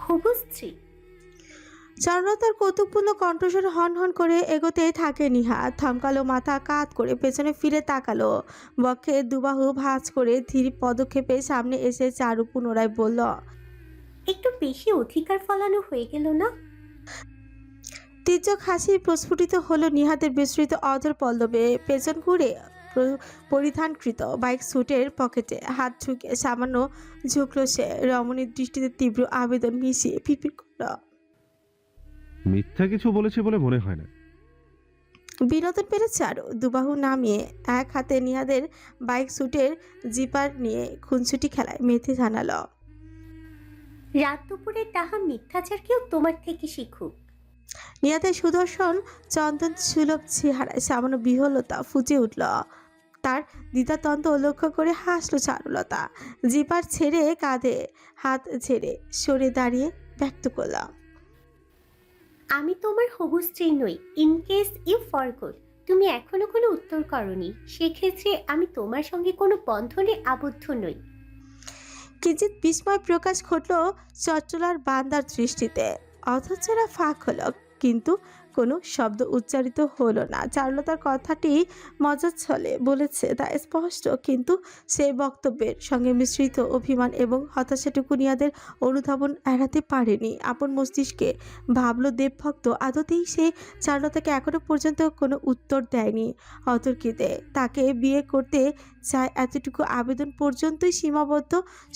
হবু স্ত্রী? চারুলতার কৌতুকপূর্ণ কণ্ঠস্বরে হন হন করে এগোতে থাকে নিহাত। থমকালো, মাথা কাত করে পেছনে ফিরে তাকালো, বক্ষে দুবাহু ভাঁজ করে ধীর পদক্ষেপে সামনে এসে চারু পুনরায় বলল, একটু বেশি অধিকার ফলানো হয়ে গেল না? তীর্যক হাসি প্রস্ফুটিত হলো নিহাতের বিস্তৃত অধর পল্লবে। পেছন ঘুরে পরিধানকৃত বাইক স্যুটের পকেটে হাত ঝুঁকে সামান্য ঝুঁকলো সে। রমণীর দৃষ্টিতে তীব্র আবেদন মিশিয়ে ফিরফির করল, মিথ্যা কিছু বলেছি বলে মনে হয় না। বিনোদন পেরে চারু দুবাহু নামিয়ে এক হাতে নিহাদের বাইক স্যুটের জিপার নিয়ে খুনসুটি খেলায় মেথি জানালো, রাত দুপুরে তাহা মিথ্যাচার কেউ তোমার থেকে শিখুক। নিহাদের সুদর্শন চন্দন সুলভ চেহারায় সামান্য বিহ্বলতা ফুটে উঠল। তার দ্বিধাদ্বন্দ্ব লক্ষ্য করে হাসল চারুলতা। জিপার ছেড়ে কাঁধে হাত ছেড়ে সরে দাঁড়িয়ে ব্যক্ত করলাম, আমি তোমার হবু স্ত্রী নই। ইন কেস ইউ ফরগট, তুমি এখনো কোনো উত্তর করনি, সেক্ষেত্রে আমি তোমার সঙ্গে কোনো বন্ধনে আবদ্ধ নই। কিঞ্চিৎ বিস্ময় প্রকাশ ঘটল চট্টলার বান্দার দৃষ্টিতে। অধৈর্যরা ফাঁক হলো, কিন্তু কোনো শব্দ উচ্চারিত হলো না। চারুলতার কথাটি মজার ছলে বলেছে তা স্পষ্ট, কিন্তু সেই বক্তব্যের সঙ্গে মিশ্রিত অভিমান এবং হতাশাটুকু নিয়াদের অনুধাবন এড়াতে পারেনি। আপন মস্তিষ্কে ভাবল দেবভক্ত আদতেই সে চারুলতাকে এখনো পর্যন্ত কোনো উত্তর দেয়নি। অতর্কিতে তাকে বিয়ে করতে চায় এতটুকু আবেদন পর্যন্তই সীমাবদ্ধ।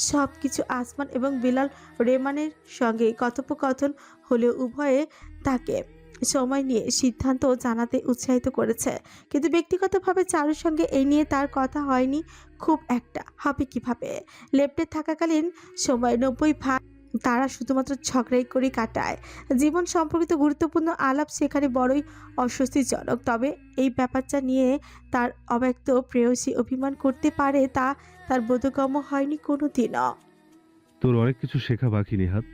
সব কিছু আসমান এবং বিলাল রেমানের সঙ্গে কথোপকথন হলেও উভয়ে তাকে সময় নিয়ে সিদ্ধান্ত জানাতে উৎসাহিত করেছে, কিন্তু ব্যক্তিগতভাবে চারুর সঙ্গে এই নিয়ে তার কথা হয়নি খুব একটা। হবে কিভাবে? লেপ্টে থাকাকালীন সময় 90% তারা শুধুমাত্র ঝগড়াই করে কাটায়। জীবন সম্পর্কিত গুরুত্বপূর্ণ আলাপ সেখানে বড়ই অস্বস্তিজনক। তবে এই ব্যাপারটা নিয়ে তার অব্যক্ত প্রেয়সী অভিমান করতে পারে তা তার বোধগম্য হয়নি কোনোদিনও। তোর অনেক কিছু শেখা বাকি নিহাত।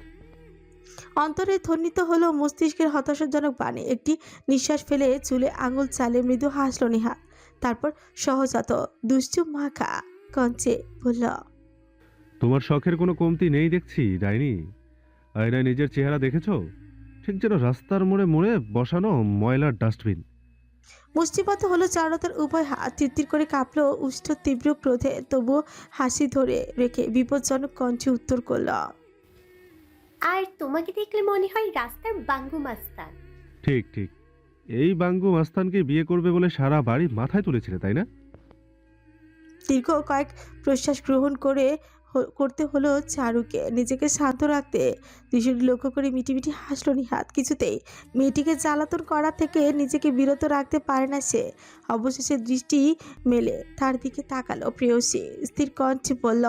অন্তরে ধ্বনিত হলো মস্তিষ্কের হতাশাজনক বাণী। একটি নিঃশ্বাস ফেলে চুলে আঙুল চালে মৃদু হাসল নিহাত। তারপর সহজাত দুষ্টু মাখা কঞ্চে বলল, তোমার শখের কোনো কমতি নেই দেখছি ডাইনি। আয়নায় নিজের চেহারা দেখেছো? ঠিক যেন রাস্তার মোড়ে মোড়ে বসানো ময়লার ডাস্টবিন। মুষ্টিবদ্ধ হলো চারুলতার উভয় হাত। তিরতির করে কাঁপলো উষ্ঠ তীব্র ক্রোধে, তবুও হাসি ধরে রেখে বিপজ্জনক কণ্ঠে উত্তর করল, আর তোমাকে দেখলে মনে হয় রাস্তার বাঙ্গু মাস্তান। ঠিক ঠিক, এই বাঙ্গু মাস্তানকে বিয়ে করবে বলে সারা বাড়ি মাথায় তুলেছিলে তাই না? দীর্ঘ কয়েক প্রশ্বাস গ্রহণ করতে হলো চারুকে নিজেকে শান্ত রাখতে। দৃশ্যটি লক্ষ্য করে মিটিমিটি হাসলো নিহাত। কিছুতেই মেয়েটিকে জ্বালাতন করা থেকে নিজেকে বিরত রাখতে পারে না সে। অবশেষে দৃষ্টি মেলে তার দিকে তাকালো প্রেয়সী। স্থির কণ্ঠে বলল,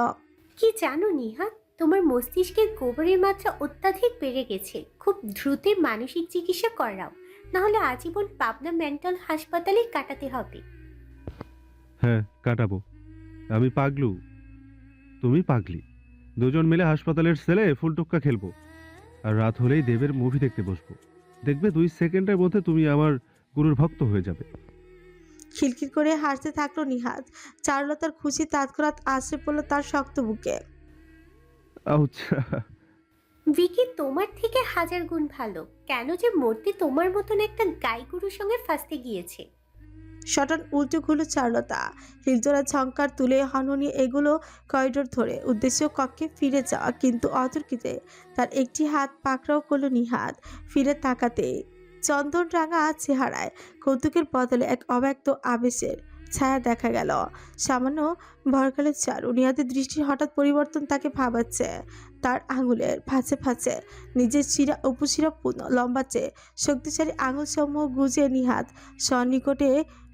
কি জানো নিহাত, তোমার মস্তিষ্কের গোবরের মাত্রা অত্যাধিক বেড়ে গেছে। খুব দ্রুত মানসিক চিকিৎসা করাও, নাহলে আজীবন পাবনা মেন্টাল হাসপাতালে কাটাতে হবে। হ্যাঁ কাটাবো। আমি পাগলু, তুমি পাগলি। দুজন মিলে হাসপাতালের সেলে ফুলটুক্কা খেলবো, আর রাত হলেই দেবের মুভি দেখতে বসবো। দেখবে 2 সেকেন্ডের মধ্যে তুমি আমার গুরুর ভক্ত হয়ে যাবে। খিলখিল করে হাসতে থাকলো নিহাত। চারুলতার খুশি তৎক্ষণাৎ আশ্রে পড়লো তার শক্ত বুকে। আউচ! ভিকি তোমার থেকে হাজার গুণ ভালো। কেন যে মূর্তি তোমার মতন একটা গাইগুরুর সঙ্গে ফাঁসতে গিয়েছে। শটান উল্টো ঘুরল চারুলতা। হিলজোড়া ঝংকার তুলে হনহনিয়ে এগুলো করিডোর ধরে উদ্দেশ্য কক্ষে ফিরে যাওয়া, কিন্তু অতর্কিতে তার একটি হাত পাকড়াও করল নিহাত। ফিরে তাকাতে চন্দন রাঙা চেহারায় কৌতুকের বদলে এক অব্যক্ত আবেশের ছায়া দেখা গেল। সামান্য ভরকালের চারু নিহাতের দৃষ্টির হঠাৎ পরিবর্তন তাকে ভাবাচ্ছে। তার আঙুলের ফাঁচে ফাঁচে নিজের শিরা উপশিরাপূর্ণ লম্বা চেয়ে শক্তিশালী আঙুল সমূহ গুজে নিহাত সন্নিকটে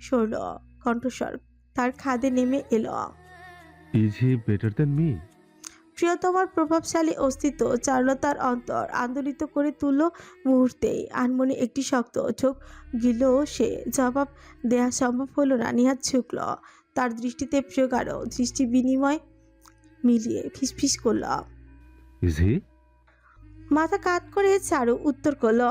সরল। কণ্ঠস্বর তার খাদে নেমে এলো, is he better than me? প্রিয়তমার প্রভাবশালী অস্তিত্ব চারুলতার অন্তর আন্দোলিত করে তুলল মুহূর্তেই। আনমনে একটি শক্ত চোখ গিল সে। জবাব দেয়া সম্ভব হলো না। নিহাত ঝুঁকল তার দৃষ্টিতে, প্রিয়গাঢ় দৃষ্টি বিনিময় মিলিয়ে ফিসফিস করল, ইজ হি? মাথা কাত করে চারু উত্তর করল।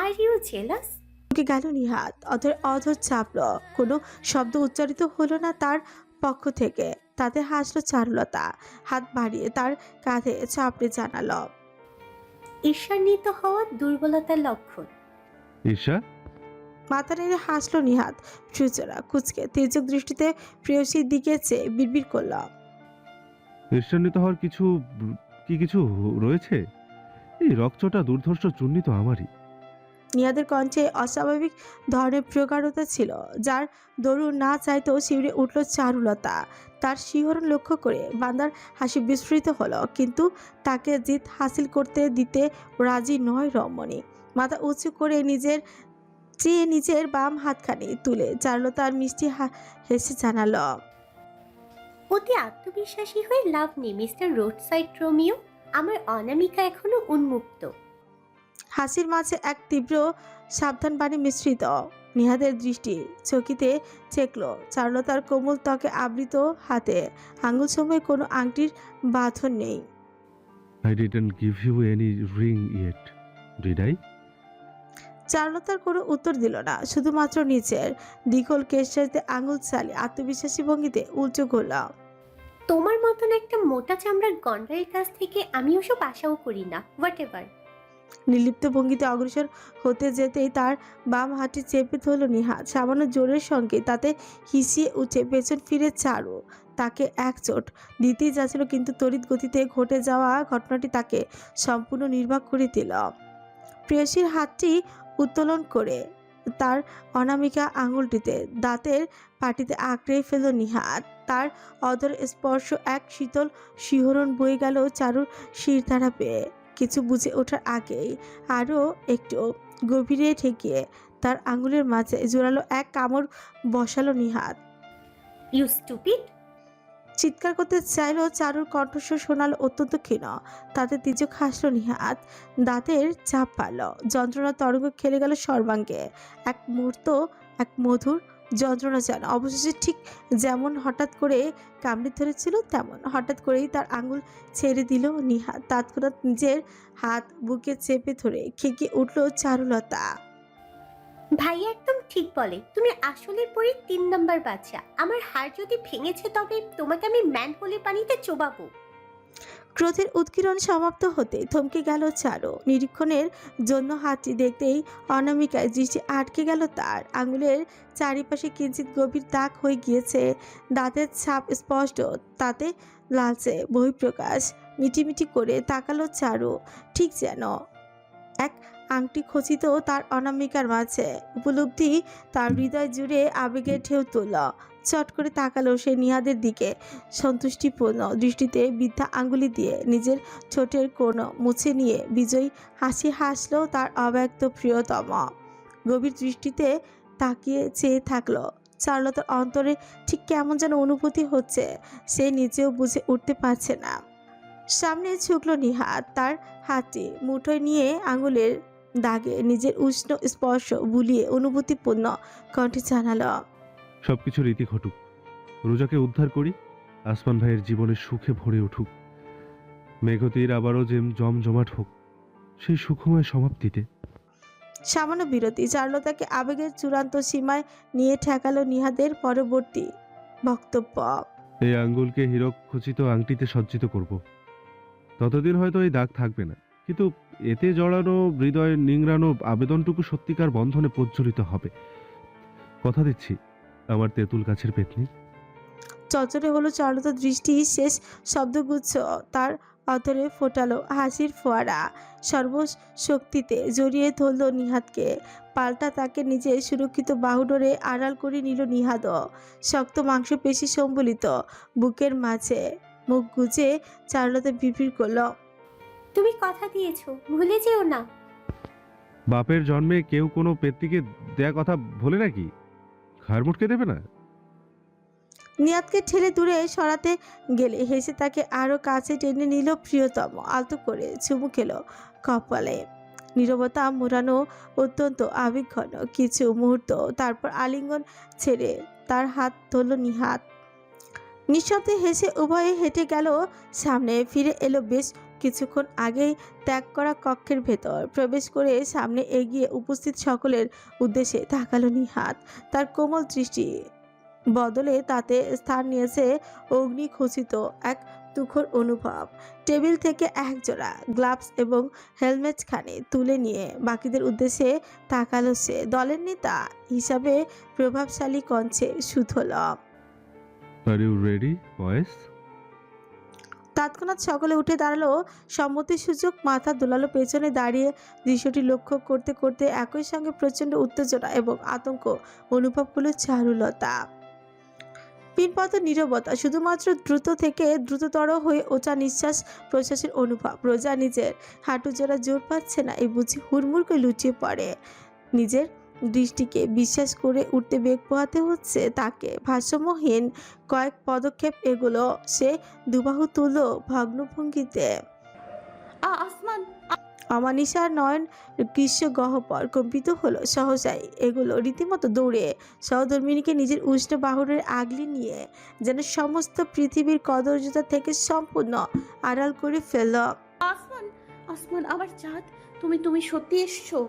Are you jealous? থমকে গেল নিহাত। অধর অধর চাপল। কোনো শব্দ উচ্চারিত হলো না তার পক্ষ থেকে। তাতে হাসলো চারুলতা। হাত বাড়িয়ে তার কাঁধে চাপড়ে জানালো, ঈর্ষান্বিত হওয়া দুর্বলতার লক্ষণ। ঈর্ষা? মাথা নেড়ে হাসলো নিহাত। সুচরা কুচকে তির্যক দৃষ্টিতে প্রেয়সীর দিকে চেয়ে বিড়বিড় করল। ঈর্ষান্বিত হওয়ার কিছু রয়েছে? এই রক্তটা দুর্ধর্ষ চূর্ণিত আমারই। নিহাদের কণ্ঠে অস্বাভাবিক ধরনের প্রগাঢ়তা ছিল, যার দরুন না চাইতেও শিউরে উঠল চারুলতা। তার শিহরণ লক্ষ্য করে বান্দার হাসি বিস্ফোরিত হলো, কিন্তু তাকে জিত হাসিল করতে দিতে রাজি নয় রমণী। মাথা উঁচু করে নিজের বাম হাতখানি তুলে চারুলতার মিষ্টি হেসে জানালো, অতি আত্মবিশ্বাসী হয়ে লাভ নেই মিস্টার রোড সাইড রোমিও। আমার অনামিকা এখনো উন্মুক্ত। হাসির মাঝে এক তীব্র সাবধান বাণী মিশ্রিত। নিহাদের দৃষ্টি চকিতে চেকল চারুলতার কোমল ত্বকে আবৃত হাতে আঙুল সময় কোনো আংটির বাঁধন নেই। I didn't give you any ring yet, did I? চারুলতার কোনো উত্তর দিল না, শুধুমাত্র নিচের দীঘল কেশারিতে আঙুল চালিয়ে আত্মবিশ্বাসী ভঙ্গিতে উল্টো করল। তোমার মতন একটা মোটা চামড়ার গন্ডারের কাছ থেকে আমি ওসব আশাও করি না। Whatever. নির্লিপ্ত ভঙ্গিতে অগ্রসর হতে যেতেই তার বাম হাতটি চেপে ধরল নিহাত সামান্য জোরের সঙ্গে। তাতে হিসিয়ে উঠে পেছন ফিরে চারু তাকে এক চোট দিতেই যাচ্ছিল, কিন্তু তড়িৎ গতিতে ঘটে যাওয়া ঘটনাটি তাকে সম্পূর্ণ নির্বাক করে দিল। প্রেয়সীর হাতটি উত্তোলন করে তার অনামিকা আঙুলটিতে দাঁতের পাটিতে আঁকড়ে ফেলল নিহাত। তার অধর স্পর্শ এক শীতল শিহরণ বয়ে গেল চারুর শিরদাঁড়া পেয়ে। কিছু বুঝে ওঠার আগেই আরও একটু গভীরে ঠেকিয়ে তার আঙুলের মাঝে জোরালো এক কামড় বসালো নিহাত। You stupid. চিৎকার করতে চাইলেও চারুর কণ্ঠস্বর শোনালো অত্যন্ত ক্ষীণ। তাতে তির্যক হাসল নিহাত, দাঁতের চাপ পারল। যন্ত্রণা তরঙ্গ খেলে গেল সর্বাঙ্গে। এক মুহূর্ত এক মধুর যন্ত্রণা যেন অবশেষে, ঠিক যেমন হঠাৎ করে কামড়ে ধরেছিল তেমন হঠাৎ করেই তার আঙুল ছেড়ে দিল নিহাত। তৎক্ষণাৎ নিজের হাত বুকে চেপে ধরে খেকিয়ে উঠল চারুলতা। ভাইয়া একদম ঠিক বলে, তুমি আসলে পরি 3 নাম্বার বাচ্চা। আমার হাড় যদি ভেঙেছে তবে তোমাকে আমি ম্যান হোলে পানিতে চোবাবো। ক্রোধের উৎকীর্ণ সমাপ্ত হতে থমকে গেল চারু। নিরীক্ষণের জন্য হাতটি দেখতেই অনামিকায় দৃষ্টি আটকে গেল তার। আঙুলের চারিপাশে কিঞ্চিত গভীর দাগ হয়ে গিয়েছে, দাঁতের ছাপ স্পষ্ট, তাতে লালচে বহিঃপ্রকাশ। মিটিমিটি করে তাকালো চারু, ঠিক যেন এক আংটি খচিত তার অনামিকার মাঝে। উপলব্ধি তার হৃদয় জুড়ে আবেগের ঢেউ তুলল। চট করে তাকালো সে নিহাদের দিকে সন্তুষ্টিপূর্ণ দৃষ্টিতে। বৃদ্ধা আঙ্গুলি দিয়ে নিজের ঠোঁটের কোণ মুছে নিয়ে বিজয়ী হাসি হাসলো তার অব্যক্ত প্রিয়তম। গভীর দৃষ্টিতে তাকিয়ে চেয়ে থাকলো। চারুলতার অন্তরে ঠিক কেমন যেন অনুভূতি হচ্ছে, সে নিজেও বুঝে উঠতে পারছে না। সামনে ঝুঁকলো নিহাত, তার হাতটি মুঠোয় নিয়ে আঙুলের দাগে নিজের উষ্ণ স্পর্শ বুলিয়ে অনুভূতিপূর্ণ কণ্ঠে জানালো, সবকিছু রীতি ঘটুক, রোজাকে উদ্ধার করি, আসমান ভাইয়ের জীবনের সুখে ভরে উঠুক, মেঘতির আবারও জমজমাট হোক সেই সুখময় সমাপ্তিতে। সামান্য বিরতি চারুলতাকে আবেগের চূড়ান্ত সীমায় নিয়ে ঠেকালো নিহাদের পরবর্তী বক্তব্য। এই আঙ্গুলকে হীরক খচিত আংটিতে সজ্জিত করব। ততদিন হয়তো এই দাগ থাকবে না, কিন্তু এতে জড়ানো হৃদয় নিংড়ানো আবেদনটুকু সত্যিকার বন্ধনে প্রজ্বলিত হবে। কথা দিচ্ছি, আমার তেঁতুল গাছের পেতনি। চচরে হলো চারুলতার দৃষ্টি। শেষ শব্দগুচ্ছ তার অতরে ফোটালো হাসির ফোয়ারা। সর্বশক্তিতে জড়িয়ে ধরল নিহাতকে। পাল্টা তাকে নিজের সুরক্ষিত বাহুডোরে আড়াল করে নিল নিহাদ। শক্ত মাংসপেশি সম্বলিত বুকের মাঝে মুখ গুজে চারুলতা বিড়বিড় করল, তুমি কথা দিয়েছো, ভুলে যেও না। বাপের জন্মে কেউ কোনো পেতনিকে দেয়া কথা ভোলে নাকি? ঘাড় মুটকে দেবে না? নিহাতকে ঠেলে দূরে সরাতে গেলে হেসে তাকে আরো কাছে টেনে নিল প্রিয়তম। আলতো করে চুমু খেলো কপালে। নীরবতা মোড়ানো অত্যন্ত আবেগঘন কিছু মুহূর্ত, তারপর আলিঙ্গন ছেড়ে তার হাত ধরল নিহাত। নিঃশব্দে হেসে উভয়ে হেঁটে গেল সামনে। ফিরে এলো বেশ কিছুক্ষণ আগেই ত্যাগ করা কক্ষের ভেতর। প্রবেশ করে সামনে এগিয়ে উপস্থিত সকলের উদ্দেশ্যে তাকালো নিহাত। তার কোমল দৃষ্টি বদলে তাতে স্থান নিয়েছে অগ্নিখচিত এক তুখোর অনুভব। টেবিল থেকে একজোড়া গ্লাভস এবং হেলমেট খানি তুলে নিয়ে বাকিদের উদ্দেশ্যে তাকালো সে। দলের নেতা হিসাবে প্রভাবশালী কণ্ঠে শুধল। আর ইউ রেডি বয়েস? তৎক্ষণাৎ সকলে উঠে দাঁড়ালো, সম্মতির সুযোগ মাথা দোলালো। পেছনে দাঁড়িয়ে দৃশ্যটি লক্ষ্য করতে করতে একই সঙ্গে প্রচণ্ড উত্তেজনা এবং আতঙ্ক অনুভব করলো চারুলতা। পিনপত নীরবতা, শুধুমাত্র দ্রুত থেকে দ্রুততর হয়ে ওঠা নিঃশ্বাস প্রশ্বাসের অনুভব। রোজা নিজের হাঁটু জোড়া জোর পাচ্ছে না, এই বুঝি হুড়মুড় করে লুটিয়ে পড়ে। নিজের দৃষ্টিকে বিশ্বাস করে উঠতে বেগ পোহাতে হচ্ছে তাকে। ভারসাম্যহীন কয়েক পদক্ষেপ এগুলো সে দুবাহু তুলল ভগ্নভঙ্গিতে। আসমান, অমানিসার নয়ন গ্রীষ্ম গহ্বর কম্পিত হলো সহসাই। এগুলো রীতিমতো দৌড়ে সহধর্মিনীকে নিজের উষ্ণ বাহুরে আগলে নিয়ে যেন সমস্ত পৃথিবীর কদর্যতা থেকে সম্পূর্ণ আড়াল করে ফেলল। আসমান, আসমান, আমার চাঁদ, তুমি সত্যি এসছো?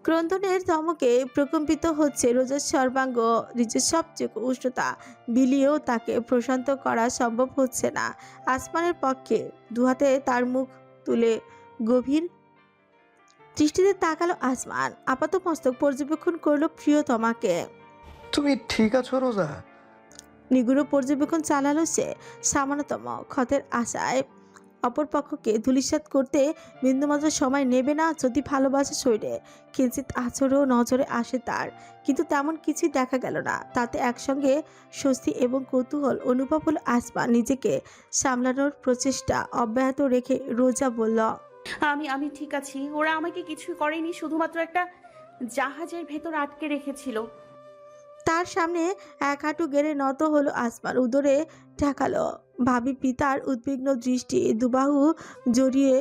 ক্রন্দনের ধমকে প্রকম্পিত হচ্ছে রোজার সর্বাঙ্গ। নিজের সবচেয়ে উষ্ণতা বিলিয়েও তাকে প্রশান্ত করা সম্ভব হচ্ছে না। আসমানের পক্ষে দুহাতে তার মুখ তুলে গভীর দৃষ্টিতে তাকালো আসমান। আপাত মস্তক পর্যবেক্ষণ করলো প্রিয়তমাকে। তুমি ঠিক আছো রোজা? নিগুড় পর্যবেক্ষণ চালালো সে সামান্যতম ক্ষতের আশায়। অপর পক্ষকে ধূলিসাৎ করতে বিন্দুমাত্র সময় নেবে না যদি ভালোবাসা শরীরে কিঞ্চিত আচরও নজরে আসে তার। কিন্তু তেমন কিছুই দেখা গেল না। তাতে একসঙ্গে স্বস্তি এবং কৌতূহল অনুভব হলো আসমান। নিজেকে সামলানোর প্রচেষ্টা অব্যাহত রেখে রোজা বলল, আমি ঠিক আছি। ওরা আমাকে কিছু করেনি, শুধুমাত্র একটা জাহাজের ভেতর আটকে রেখেছিল। তার সামনে এক হাঁটু গেড়ে নত হলো আসমান। উদরে ঠেকালো ভাবি পিতার উদ্বিগ্ন দৃষ্টি। দুবাহু জড়িয়ে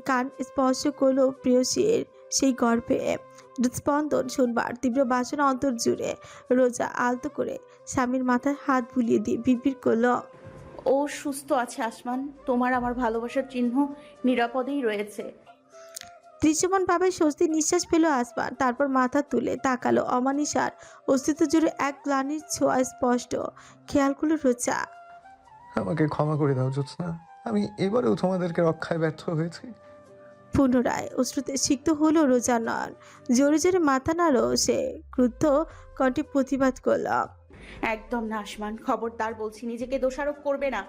কান স্পর্শ করলো প্রেয়সীর সেই গর্ভে। হৃদস্পন্দন শুনবার তীব্র বাসনা অন্তর জুড়ে। রোজা আলতো করে স্বামীর মাথায় হাত বুলিয়ে দিয়ে বিড়বিড় করলো, ও সুস্থ আছে আসমান, তোমার আমার ভালোবাসার চিহ্ন নিরাপদেই রয়েছে। দৃশ্যমানভাবে স্বস্তির নিঃশ্বাস ফেল আসমান। তারপর মাথা তুলে তাকালো। অমানিসার অস্তিত্ব জুড়ে এক গ্লানির ছোঁয়া স্পষ্ট। খেয়াল করলো রোজা। আমাকে ক্ষমা করে দাও জ্যোৎস্না, আমি এবারেও তোমাদেরকে রক্ষায় ব্যর্থ হয়েছি। পুনরায় অশ্রুতে সিক্ত হলো রোজা নয়ন। জোরে জোরে মাথা নাড়ো সে। ক্রুদ্ধ কণ্ঠে প্রতিবাদ করল, একদম না আসমান, খবরদার বলছি, নিজেকে দোষারোপ করবে না।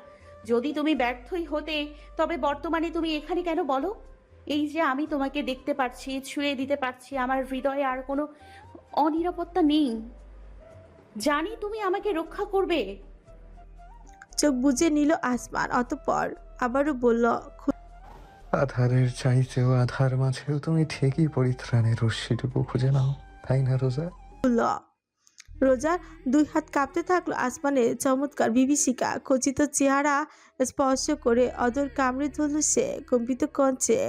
যদি তুমি ব্যর্থই হতে, তবে বর্তমানে তুমি এখানে কেন বলো? এই যে আমি তোমাকে দেখতে পাচ্ছি, ছুঁয়ে দিতে পারছি, আমার হৃদয়ে আর কোনো অনিরাপত্তা নেই। জানি তুমি আমাকে রক্ষা করবে। চোখ বুজে নিল আসমান। অতঃপর আবারও বলল, আধারের চাইতেও আধার মাঝেও তুমি ঠিকই পরিত্রাণের রশ্মিটুকু খুঁজে নাও, তাই না রোজা? খুলল। রোজার দুই হাত কাঁপতে থাকলো। আসমানের চমৎকার বিভীষিকা খচিত চেহারা স্পর্শ করে অদর কামড়ে ধরল সে। কম্পিত কঞ্চে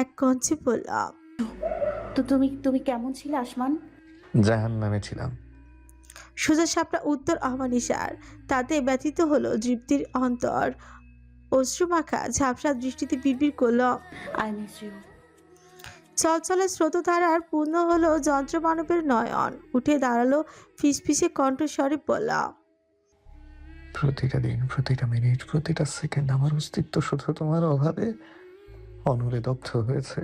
এক কঞ্চে বলল, তো তুমি কেমন ছিলে আসমান? জাহান নামে ছিলাম। সোজা সাপটা উত্তর অমানিসার। তাতে ব্যথিত হলো তৃপ্তির অন্তর। অশ্রুমাখা ঝাপসা দৃষ্টিতে বিড়বিড় করল, আই মিস ইউ। চলচলে স্রোতধারার পূর্ণ হলো যন্ত্রমানবের নয়ন। উঠে দাঁড়ালো ফিসফিসে কণ্ঠস্বরে বলল, প্রতিটা দিন, প্রতিটা মিনিট, প্রতিটা সেকেন্ড আমার অস্তিত্ব শুধু তোমার অভাবে অনলে দগ্ধ হয়েছে।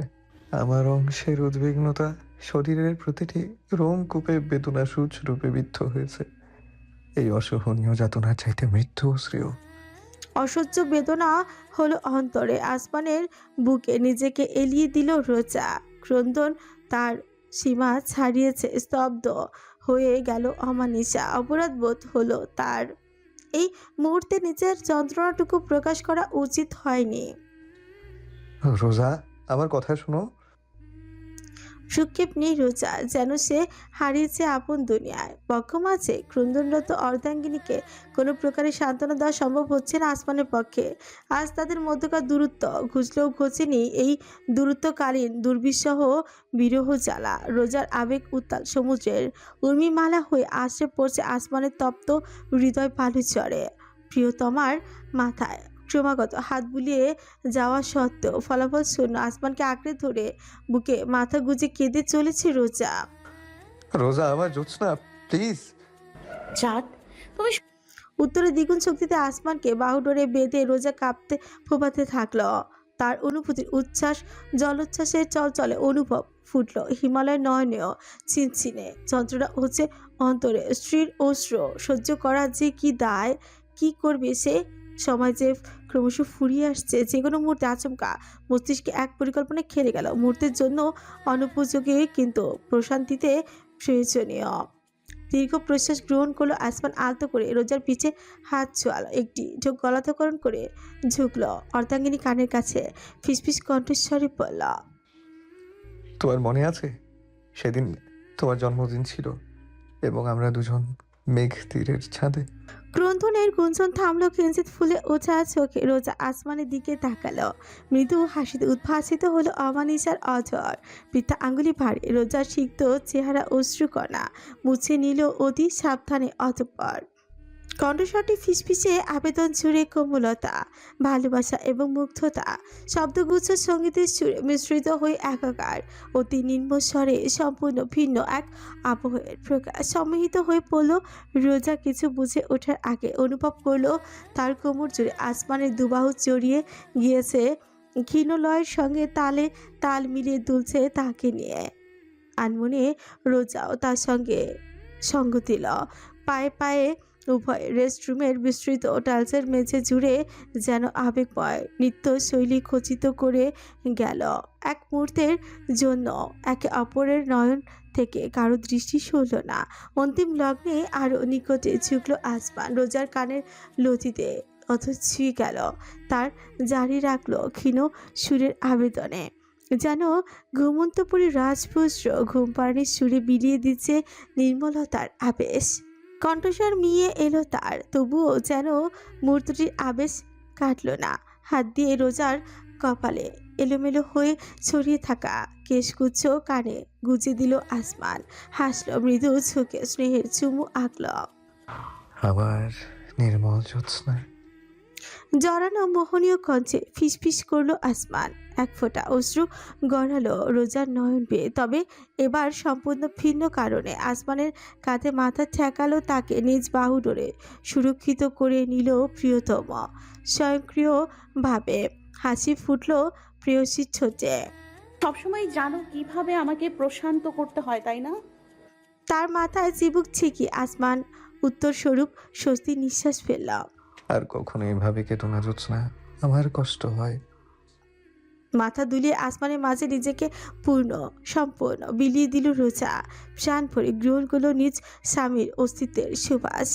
আমার অংশের উদ্বিগ্নতা শরীরের প্রতিটি রোমকূপে বেদনা সূচ রূপে বিদ্ধ হয়েছে। এই অসহনীয় যাতনার চাইতে মৃত্যু শ্রেয়। অসহ্য বেদনা হলো অন্তরে। আসমানের বুকে নিজেকে এলিয়ে দিল রোজা। ক্রন্দন তার সীমা ছাড়িয়েছে। স্তব্ধ হয়ে গেল অমানিসা। অপরাধ বোধ হলো তার। এই মুহূর্তে নিজের যন্ত্রণাটুকু প্রকাশ করা উচিত হয়নি। রোজা, আমার কথা শোনো। সুক্ষেপ নেই রোজা, যেন সে হারিয়েছে আপন দুনিয়ায়। পক্ষ মাঝে ক্রন্দনরত অর্ধাঙ্গিনীকে কোনো প্রকারে সান্ত্বনা দেওয়া সম্ভব হচ্ছে না আসমানের পক্ষে। আজ তাদের মধ্যকার দূরত্ব ঘুচলেও ঘোচেনি এই দূরত্বকালীন দুর্বিষহ বিরহ জ্বালা। রোজার আবেগ উত্তাল সমুদ্রের উর্মিমালা হয়ে আশ্রে পড়ছে আসমানের তপ্ত হৃদয় পালু চড়ে। প্রিয়তমার মাথায় ক্রমাগত হাত বুলিয়ে যাওয়া সত্ত্বেও ফলাফল শূন্য। আসমানকে আঁকড়ে ধরে বুকে মাথা গুজে কেঁদে চলেছে রোজা। রোজা, আমার জ্যোৎস্না, প্লিজ। চাঁদ, তুমি উত্তরে দ্বিগুণ শক্তিতে আসমানকে বাহুডোরে বেঁধে রোজা কাঁপতে ফোপাতে থাকলো। তার অনুভূতির উচ্ছ্বাস জলোচ্ছ্বাসের চলচলে অনুভব ফুটল হিমালয় নয়নেও চিনচিনে যন্ত্রণা হচ্ছে অন্তরে। স্ত্রীর অশ্র সহ্য করা যে কি দায়, কি করবে সে? সময় যে ক্রমশ ফুরিয়ে আসছে, যে কোনো মুহূর্তে আচমকা মস্তিষ্কে এক পরিকল্পনা খেলে গেল, মুহূর্তের জন্য অনুপযোগী কিন্তু প্রশান্তিতে প্রয়োজনীয়। দীর্ঘ প্রশ্বাস গ্রহণ করলো আসমান, আলতো করে রোজার পিছে হাত ছোঁয়ালো, একটি ঢোক গলাধকরণ করে ঝুঁকলো অর্ধাঙ্গিনী কানের কাছে, ফিসফিস কণ্ঠস্বরে বলল, তোমার মনে আছে সেদিন তোমার জন্মদিন ছিল এবং আমরা দুজন মেঘ তীরের ছাদে? ক্রন্ধনের গুঞ্জন থামলো, কিঞ্চিত ফুলে ওঠা চোখে রোজা আসমানের দিকে তাকালো, মৃদু হাসিতে উদ্ভাসিত হলো অমানিসার অঝর। বৃদ্ধা আঙ্গুলি ভারে রোজার সিক্ত চেহারা অশ্রুকণা মুছে নিল অতি সাবধানে। অতঃপর কণ্ঠস্বরটি ফিসফিসে আবেদন জুড়ে কোমলতা, ভালোবাসা এবং মুগ্ধতা, শব্দগুচ্ছ সঙ্গীতের সুরে মিশ্রিত হয়ে একাকার। অতি নিম্ন স্বরে সম্পূর্ণ ভিন্ন এক আবহের প্রকাশ সম্মিলিত হয়ে পড়ল। রোজা কিছু বুঝে ওঠার আগে অনুভব করলো তার কোমর জুড়ে আসমানের দুবাহু জড়িয়ে গিয়েছে, ক্ষীণ লয়ের সঙ্গে তালে তাল মিলিয়ে দুলছে তাকে নিয়ে। আনমনে রোজাও তার সঙ্গে সঙ্গ দিল। পায়ে পায়ে উভয় রেস্টরুমের বিস্তৃত টাইলসের মেঝে জুড়ে যেন আবেগময় নৃত্য শৈলী খচিত করে গেল। এক মুহূর্তের জন্য একে অপরের নয়ন থেকে কারো দৃষ্টি সরল না। অন্তিম লগ্নে আরও নিকটে ঝুঁকল আসমান রোজার কানের লতিতে, অথচ ছুঁয়ে গেল, তার জারি রাখলো ক্ষীণ সুরের আবেদনে, যেন ঘুমন্তপুরী রাজপুত্র ঘুম পাড়ানির সুরে বিলিয়ে দিচ্ছে নির্মলতার আবেশ। কণ্ঠস্বর মিয়ে এলো তার, তবুও যেন মূর্তিটির আবেশ কাটল না। হাত দিয়ে রোজার কপালে এলোমেলো হয়ে ছড়িয়ে থাকা কেশগুচ্ছ কানে গুজে দিল আসমান, হাসল মৃদু ঝুঁকে, স্নেহের চুমু আঁকল। আমার নির্মল জ্যোৎস্না। জড়ানো মোহনীয় কঞ্চে ফিসফিস করলো আসমান, এক ফোঁটা অশ্রু গড়ালো রোজার নয়ন বেয়ে। তবে এবার সম্পূর্ণ ভিন্ন কারণে। আসমানের কাঁধে মাথা ঠেকালো, তাকে নিজ বাহুডোরে সুরক্ষিত করে নিল প্রিয়তম। স্বয়ংক্রিয়ভাবে হাসি ফুটল প্রেয়সীর ছোটে। সবসময় জানো কিভাবে আমাকে প্রশান্ত করতে হয়, তাই না? তার মাথায় চিবুক ছিকি আসমান উত্তর স্বরূপ স্বস্তি নিঃশ্বাস ফেলল। আর কখনো এভাবে কেটো না জ্যোৎস্না, আমার কষ্ট হয়। মাথা দুলিয়ে আসমানের মাঝে নিজেকে পূর্ণ সম্পূর্ণ বিলিয়ে দিল রোজা, প্রাণ ভরে গ্রহণ করলো নিজ স্বামীর অস্তিত্বের সুবাস।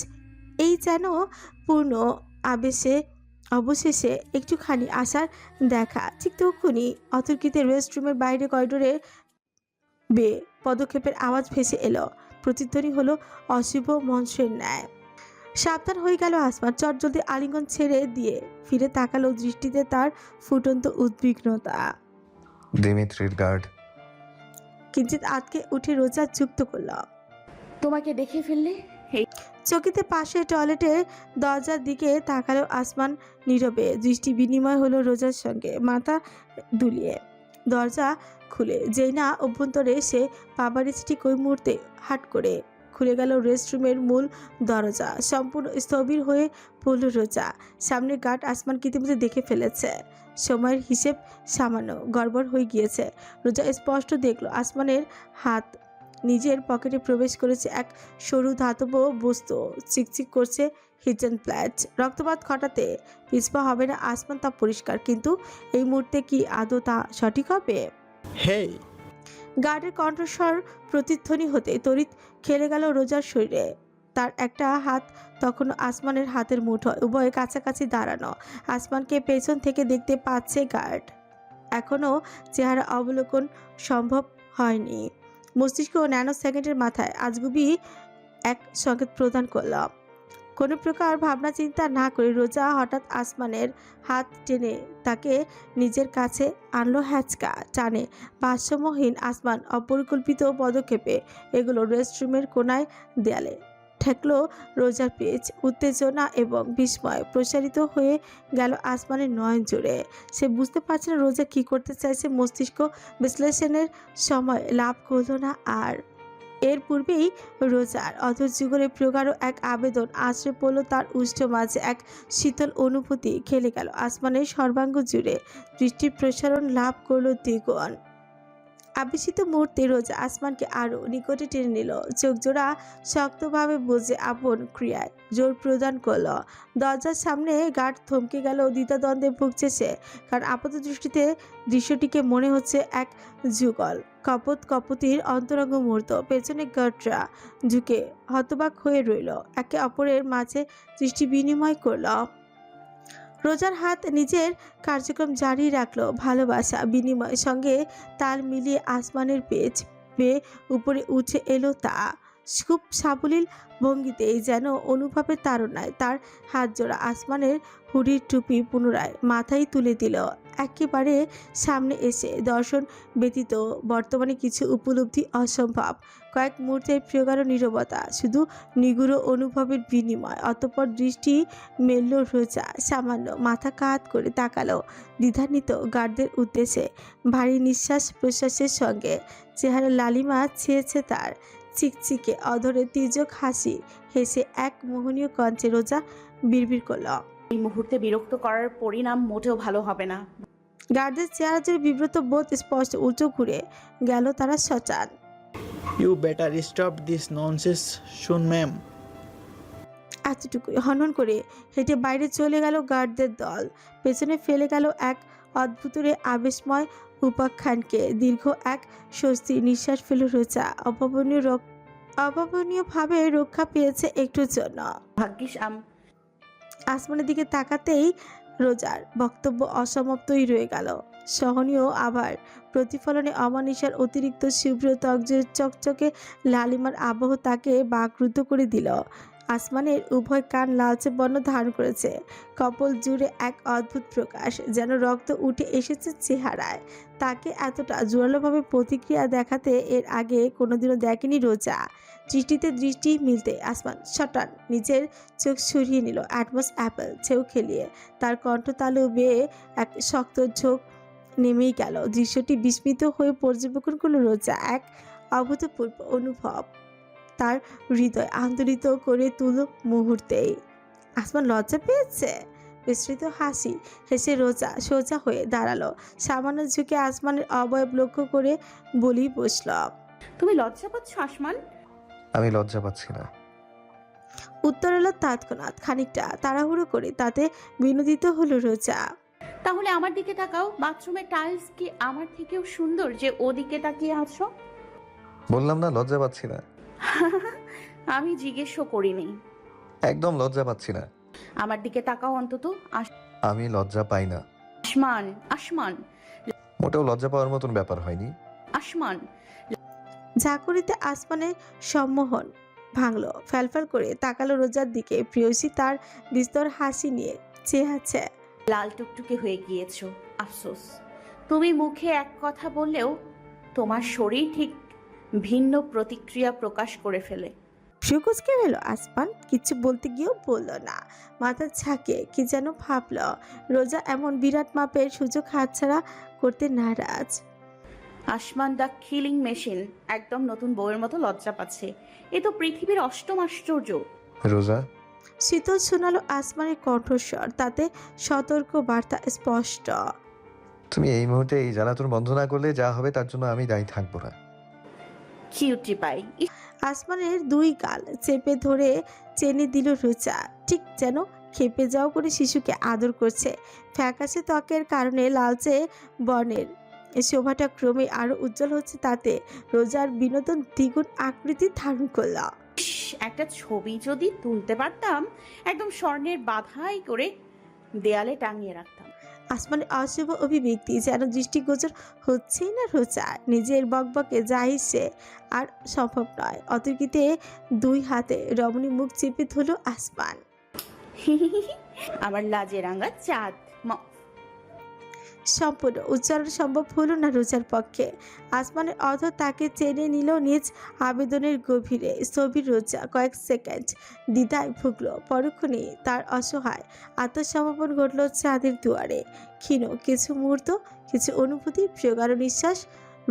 এই যেন পূর্ণ আবেশে অবশেষে একটুখানি আশার দেখা। ঠিক তখনই অতর্কিতে রেস্টরুমের বাইরে করিডোরে বেয়ে পদক্ষেপের আওয়াজ ভেসে এলো, প্রতিধ্বনি হলো অশুভ মঞ্চের ন্যায়। সাবধান হয়ে গেল আসমান, চটজলদি আলিঙ্গন ছেড়ে দিয়ে ফিরে তাকালো, দৃষ্টিতে তার ফুটন্ত উদ্বিগ্নতা। দিমিত্রির গার্ড। কিঞ্চিত আটকে উঠে রোজা যুক্ত করল, তোমাকে দেখে ফেললে চকিতে পাশে টয়লেটের দরজার দিকে তাকালো আসমান, নীরবে দৃষ্টি বিনিময় হলো রোজার সঙ্গে। মাথা দুলিয়ে দরজা খুলে যেই না অভ্যন্তরে সে পাবারি সিটি ওই মুহূর্তে হাট করে খুলে গেল রেস্টরুমের মূল দরজা। সম্পূর্ণ স্থবির হয়ে পড়ল রোজা। সামনের গার্ড আসমান ইতিমধ্যে দেখে ফেলেছে। সময়ের হিসেব সামান্য গড়বড় হয়ে গিয়েছে। রোজা স্পষ্ট দেখল আসমানের হাত নিজের পকেটে প্রবেশ করেছে এক সরু ধাতব বস্তু, চিকচিক করছে হিডেন প্ল্যাট। রক্তপাত ঘটাতে পিছপা হবে না আসমান, তা পরিষ্কার, কিন্তু এই মুহূর্তে কি আদৌ তা সঠিক হবে? হেই, গার্ডের কণ্ঠস্বর প্রতিধ্বনি হতে তড়িৎ খেলে গেল রোজার শরীরে। তার একটা হাত তখনও আসমানের হাতের মুঠোয়, উভয়ে কাছাকাছি দাঁড়ানো। আসমানকে পেছন থেকে দেখতে পাচ্ছে গার্ড। এখনও চেহারা অবলোকন সম্ভব হয়নি। মস্তিষ্ক ন্যানো সেকেন্ডের মাথায় আজগুবি এক সংকেত প্রদান করল। কোনো প্রকার ভাবনা চিন্তা না করে রোজা হঠাৎ আসমানের হাত টেনে তাকে নিজের কাছে আনলো। হ্যাচকা টানে ভারসাম্যহীন আসমান অপরিকল্পিত পদক্ষেপে এগুলো রেস্টরুমের কোনায় দেয়ালে ঠেকলো রোজার পেজ। উত্তেজনা এবং বিস্ময় প্রসারিত হয়ে গেল আসমানের নয়ন জুড়ে। সে বুঝতে পারছে না রোজা কী করতে চাইছে। মস্তিষ্ক বিশ্লেষণের সময় লাভ করল না আর। এর পূর্বেই রোজার অধৈর্যগরে প্রগাঢ় এক আবেদন আশ্রে পড়ল তার উষ্ঠ মাঝে। এক শীতল অনুভূতি খেলে গেল আসমানের সর্বাঙ্গ জুড়ে। দৃষ্টির প্রসারণ লাভ করলো দ্বিগুণ। আবেশিত মুহূর্তে রোজা আসমানকে আরো নিকটে টেনে নিল। চোখ জোড়া শক্তভাবে বুঝে আপন ক্রিয়ায় জোর প্রদান করলো। দরজার সামনে গার্ড থমকে গেল। দ্বিধাদ্বন্দ্বে ভুগছে সে, কারণ আপাত দৃষ্টিতে দৃশ্যটিকে মনে হচ্ছে এক যুগল কপতির অন্তরঙ্গ মুহূর্ত। পেছনে গার্ডরা ঝুঁকে হতবাক হয়ে রইল, একে অপরের মাঝে দৃষ্টি বিনিময় করল। রোজার হাত নিজের কার্যক্রম জারি রাখলো। ভালোবাসা বিনিময়ের সঙ্গে তাল মিলিয়ে আসমানের পেজ বেয়ে উপরে উঠে এলো তা। খুব সাবলীল ভঙ্গিতেই যেন অনুভবের তাড়নায় তার হাত জোড়া আসমানের হুডির টুপি পুনরায় মাথায় তুলে দিল। একেবারে সামনে এসে দর্শন ব্যতীত বর্তমানে কিছু উপলব্ধি অসম্ভব। কয়েক মুহূর্তের প্রগাঢ় নীরবতা, শুধু নিগুড় অনুভবের বিনিময়। অতঃপর দৃষ্টি মেলল রোজা, সামান্য মাথা কাত করে তাকালো দ্বিধান্বিত গার্ডদের উদ্দেশ্যে। ভারী নিঃশ্বাস প্রশ্বাসের সঙ্গে চেহারা লালিমা ছেয়েছে তার। চিকচিকে অধরে তির্যক হাসি হেসে এক মোহনীয় কণ্ঠে রোজা বিড়বিড় করল, এই মুহূর্তে বিরক্ত করার পরিণাম মোটেও ভালো হবে না। গার্ডদের চেহারা জুড়ে বিব্রত বোধ স্পষ্ট। উল্টো ঘুরে গেল তারা সচান। You better stop this nonsense soon, ma'am. এতটুকুই হনহন করে হেঁটে বাইরে চলে গেল গার্ডদের দল। পেছনে ফেলে গেল এক অদ্ভুতরে আবেশময় উপাখ্যানকে। দীর্ঘ এক স্বস্তির নিঃশ্বাস ফেল রোজা। অভাবনীয়ভাবে রক্ষা পেয়েছে একটুর জন্য। ভাগ্যিস আসমানের দিকে তাকাতেই রোজার বক্তব্য অসমাপ্তই রয়ে গেল। সহনীয় আবার প্রতিফলনে অমানিসার অতিরিক্ত শুভ্র চকচকে লালিমার আবহ তাকে বাকরুদ্ধ করে দিল। আসমানের উভয় কান লালচে বর্ণ ধারণ করেছে, কপল জুড়ে এক অদ্ভুত প্রকাশ, যেন রক্ত উঠে এসেছে চেহারায়। তাকে এতটা জোরালোভাবে প্রতিক্রিয়া দেখাতে এর আগে কোনোদিনও দেখেনি রোজা। দৃষ্টিতে দৃষ্টি মিলতে আসমান শটান নিজের চোখ সরিয়ে নিল। অ্যাটমস অ্যাপেল ছেউ খেলিয়ে তার কণ্ঠতালু বেয়ে এক শক্ত ঝোঁক নেমেই গেল। দৃশ্যটি বিস্মিত হয়ে পর্যবেক্ষণ করল রোজা। এক অভূতপূর্ব অনুভব তার হৃদয় আন্দোলিত করে তুলো মুহূর্তেই। আসমান লজ্জা পেয়েছে। বিস্তৃত হাসি হেসে রোজা সোজা হয়ে দাঁড়ালো। সামান্য ঝুঁকে আসমানের অবয়ব লক্ষ্য করে বলি বসল, তুমি লজ্জা পাচ্ছ আসমান? আমি লজ্জা পাচ্ছি না। উত্তর এলো তৎক্ষণাৎ, খানিকটা তাড়াহুড়ো করে। তাতে বিনোদিত হলো রোজা। তাহলে আমার দিকে তাকাও। বাথরুমের টাইলস কি আমার থেকেও সুন্দর যে ওদিকে তাকিয়ে আছো? বললাম না লজ্জা পাচ্ছি না। আমি জিজ্ঞেসও করিনি। একদম লজ্জা পাচ্ছি না। আমার দিকে তাকাও অন্তত। আমি লজ্জা পাই না। আসমান, আসমান, মোটেও লজ্জা পাওয়ার মতন ব্যাপার হয়নি। আসমান। ঝাঁকুরিতে আসমানের সম্মোহন ভাঙল। ফ্যালফ্যাল করে তাকালো রোজার দিকে। প্রিয়সী তার বিস্তর হাসি নিয়ে চেয়ে আছে। লাল টুকটুকে হয়ে গিয়েছো, আফসোস। তুমি মুখে এক কথা বললেও তোমার শরীর ঠিক ভিন্ন প্রতিক্রিয়া প্রকাশ করে ফেলে। সুকুচকে হলো আসমান। কিছু বলতে গিয়েও বলল না। মাথা ঝাঁকিয়ে কি যেন ভাবল। রোজা এমন বিরাট মাপের সুযোগ হাতছাড়া করতে নারাজ। আসমান দ্য কিলিং মেশিন একদম নতুন বউয়ের মতো লজ্জা পাচ্ছে। এ তো পৃথিবীর অষ্টম আশ্চর্য। রোজা, শীতল শোনালো আসমানের কণ্ঠস্বর, তাতে সতর্ক বার্তা স্পষ্ট। তুমি এই মুহূর্তে এই জ্বালাতন বন্ধ না করলে যা হবে তার জন্য আমি দায়ী থাকবো না। Cutie pie. আসমানের দুই গাল চেপে ধরে চেনে দিল রোজা, ঠিক যেন খেপে যাও করে শিশুকে আদর করছে। ফ্যাকাশে ত্বকের কারণে লালচে বর্ণের শোভাটা ক্রমে আরো উজ্জ্বল হচ্ছে। তাতে রোজার বিনোদন দ্বিগুণ আকৃতি ধারণ করল। একটা ছবি যদি তুলতে পারতাম, একদম স্বর্ণের বাধাই করে দেয়ালে টাঙিয়ে রাখতাম। আসমানের অশুভ অভিব্যক্তি যেন দৃষ্টিগোচর হচ্ছেই না রোজা। নিজের বকবকে যা সে আর সম্ভব নয়। অতর্কিতে দুই হাতে রমণী মুখ চেপে ধরল আসমান। আমার লাজে রাঙা চাঁদ। সম্পূর্ণ উচ্চারণ সম্ভব হলো না রোজার পক্ষে। আসমানের অধর তাকে চেনে নিল নিজ আবেদনের গভীরে। স্থবির রোজা কয়েক সেকেন্ড দ্বিধায় ভুগল। পরক্ষণে তার অসহায় আত্মসমর্পণ ঘটল চাঁদের দুয়ারে। ক্ষীণ কিছু মুহূর্ত, কিছু অনুভূতি, প্রগাঢ় নিঃশ্বাস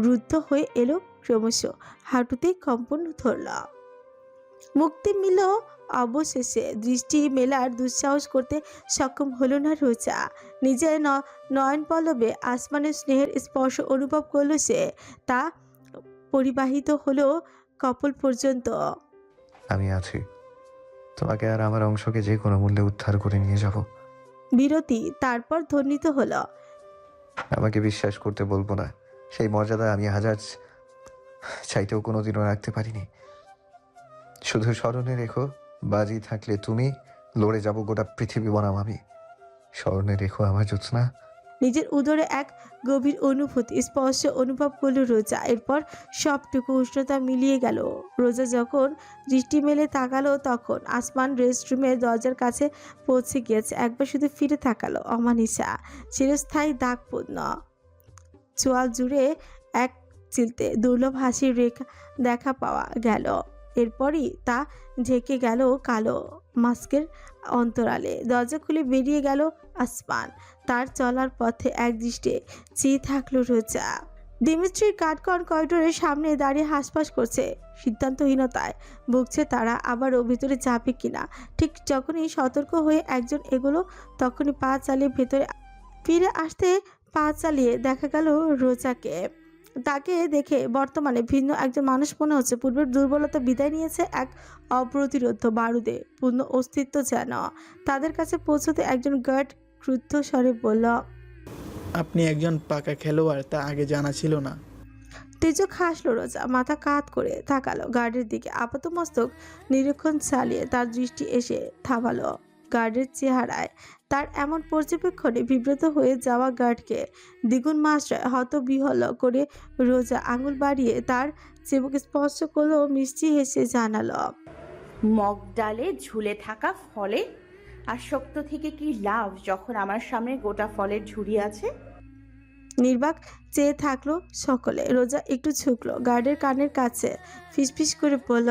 রুদ্ধ হয়ে এলো ক্রমশ হাঁটুতে কম্পন ধরল। মুক্তি মিলল অবশেষে। দৃষ্টি মেলার দুঃসাহস করতে সক্ষম হলো না রোজা। নিজের নয়ন পল্লবে আসমানের স্নেহের স্পর্শ অনুভব করলো সে। তা পরিবাহিত হলো কপল পর্যন্ত। আমি আছি, তোমাকে আর আমার অংশকে যে কোনো মূল্যে উদ্ধার করে নিয়ে যাব। বিরতি, তারপর ধ্বনিত হলো, আমাকে বিশ্বাস করতে বলবো না, সেই মর্যাদা আমি হাজার চাইতেও কোনোদিনও রাখতে পারিনি। শুধু স্মরণে রেখো, বাজি থাকলে তুমি, লড়ে যাব গোটা পৃথিবী বনাম আমি। স্মরণে রেখো আমার জ্যোৎস্না। নিজের উদরে এক গভীর অনুভূতি স্পর্শ অনুভব করলো রোজা। এরপর সবটুকু উষ্ণতা মিলিয়ে গেল। রোজা যখন দৃষ্টি মেলে তাকালো তখন আসমান রেস্টরুমের দরজার কাছে পৌঁছে গিয়েছে। একবার শুধু ফিরে তাকালো অমানিসা। চিরস্থায়ী দাগপূর্ণ চোয়াল জুড়ে এক চিলতে দুর্লভ হাসির রেখা দেখা পাওয়া গেল। এরপরই তা ঢেকে গেল কালো মাস্কের অন্তরালে। দরজা খুলে বেরিয়ে গেল আসমান। তার চলার পথে এক দৃষ্টে চেয়ে থাকলো রোজা। দিমিত্রির কাঠকন করিডোরের সামনে দাঁড়িয়ে হাসপাস করছে। সিদ্ধান্তহীনতায় ভুগছে তারা, আবারও ভিতরে যাবে কিনা। ঠিক যখনই সতর্ক হয়ে একজন এগোলো তখনই পা চালিয়ে ভেতরে ফিরে আসতে পা চালিয়ে দেখা গেল রোজাকে। তাকে দেখে বর্তমানে ভিন্ন একজন মানুষ মনে হচ্ছে। পূর্বের দুর্বলতা বিদায় নিয়েছে, এক অপ্রতিরোধ বারুদে পূর্ণ অস্তিত্ব যেন। তাদের কাছে পৌঁছতে একজন গার্ড ক্রুদ্ধ স্বরে বলল, আপনি একজন পাকা খেলোয়াড়, তা আগে জানা ছিল না। তেজক হাসলো রোজা, মাথা কাত করে তাকালো গার্ডের দিকে। আপাতমস্তক নিরীক্ষণ চালিয়ে তার দৃষ্টি এসে থামালো গার্ডের চেহারায়। তার এমন পর্যবেক্ষণে বিব্রত হয়ে যাওয়া গার্ডকে দ্বিগুণ মাত্রায় হতবিহ্বল করে রোজা আঙুল বাড়িয়ে তার চিবুক স্পর্শ করলো। মিষ্টি হেসে জানালো, মগ ডালে ঝুলে থাকা ফলে আসক্ত থেকে কি লাভ যখন আমার সামনে গোটা ফলের ঝুড়ি আছে? নির্বাক চেয়ে থাকলো সকলে। রোজা একটু ঝুঁকলো গার্ডের কানের কাছে, ফিসফিস করে বলল,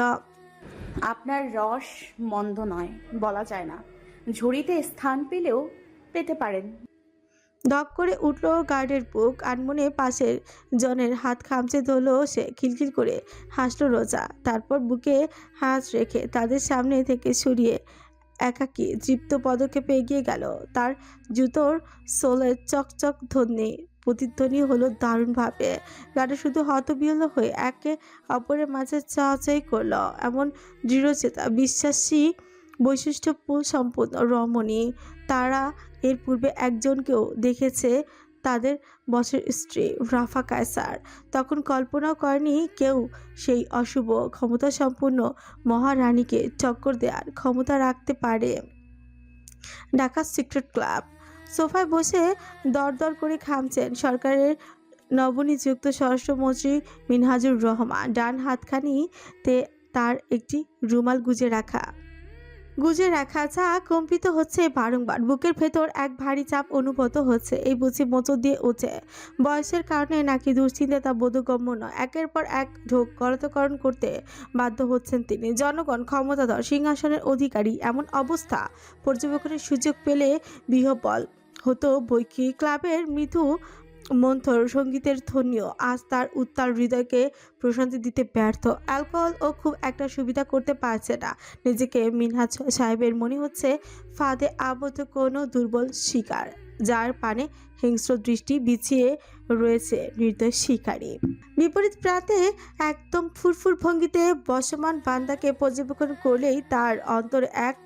আপনার রস মন্দ নয়, বলা যায় না। ঝুড়িতে স্থান পেলেও পেতে পারেন। ধক করে উঠল গার্ডের বুক। আনমনে পাশের জনের হাত খামচে ধরলো সে। খিলখিল করে হাসলো রোজা। তারপর বুকে হাত রেখে তাদের সামনে থেকে সরিয়ে একাকী তৃপ্ত পদক্ষেপে এগিয়ে গেল। তার জুতোর সোলের চকচক ধ্বনি প্রতিধ্বনি হলো দারুণভাবে। গাড়ি শুধু হতবিহ্বল হয়ে একে অপরের মাঝে চাওয়াচাই করলো। এমন দৃঢ়চেতা বিশ্বাসী বৈশিষ্ট্য সম্পূর্ণ রমণী। তারা এর পূর্বে একজনকেও দেখেছে, তাদের বসের স্ত্রী রাফা কায়সার। তখন কল্পনাও করেনি কেউ সেই অশুভ ক্ষমতা সম্পূর্ণ মহারানীকে টক্কর দেওয়ার ক্ষমতা রাখতে পারে। Dhaka secret club. সোফায় বসে দরদর করে খামছেন সরকারের নবনিযুক্ত স্বরাষ্ট্রমন্ত্রী মিনহাজুর রহমান। ডান হাতখানিতে তার একটি রুমাল গুজে রাখা চা কম্পিত হচ্ছে বারংবার। বুকের ভেতর এক ভারী চাপ অনুভূত হচ্ছে। এই বুঝি মোচড় দিয়ে ওঠে। বয়সের কারণে নাকি দুশ্চিন্তা তা বোধগম্য নয়। একের পর এক ঢোক গলতকরণ করতে বাধ্য হচ্ছেন তিনি। জনগণ ক্ষমতাধর সিংহাসনের অধিকারী, এমন অবস্থা পর্যবেক্ষণের সুযোগ পেলে বিহ্বল হতো বৈকি। ক্লাবের মৃদু মন্থর সঙ্গীতের ধ্বনিও আজ তার উত্তাল হৃদয়কে প্রশান্তি দিতে ব্যর্থ। অ্যালকোহল ও খুব একটা সুবিধা করতে পারছে না। নিজেকে মিনহাজ সাহেবের মনে হচ্ছে ফাঁদে আবদ্ধ কোনো দুর্বল শিকার, যার পানে হিংস্র দৃষ্টি বিছিয়ে রয়েছে নির্দয় শিকারী। বিপরীত প্রান্তে একদম ফুরফুর ভঙ্গিতে বসমান বান্দাকে পর্যবেক্ষণ করলেই তার অন্তর এক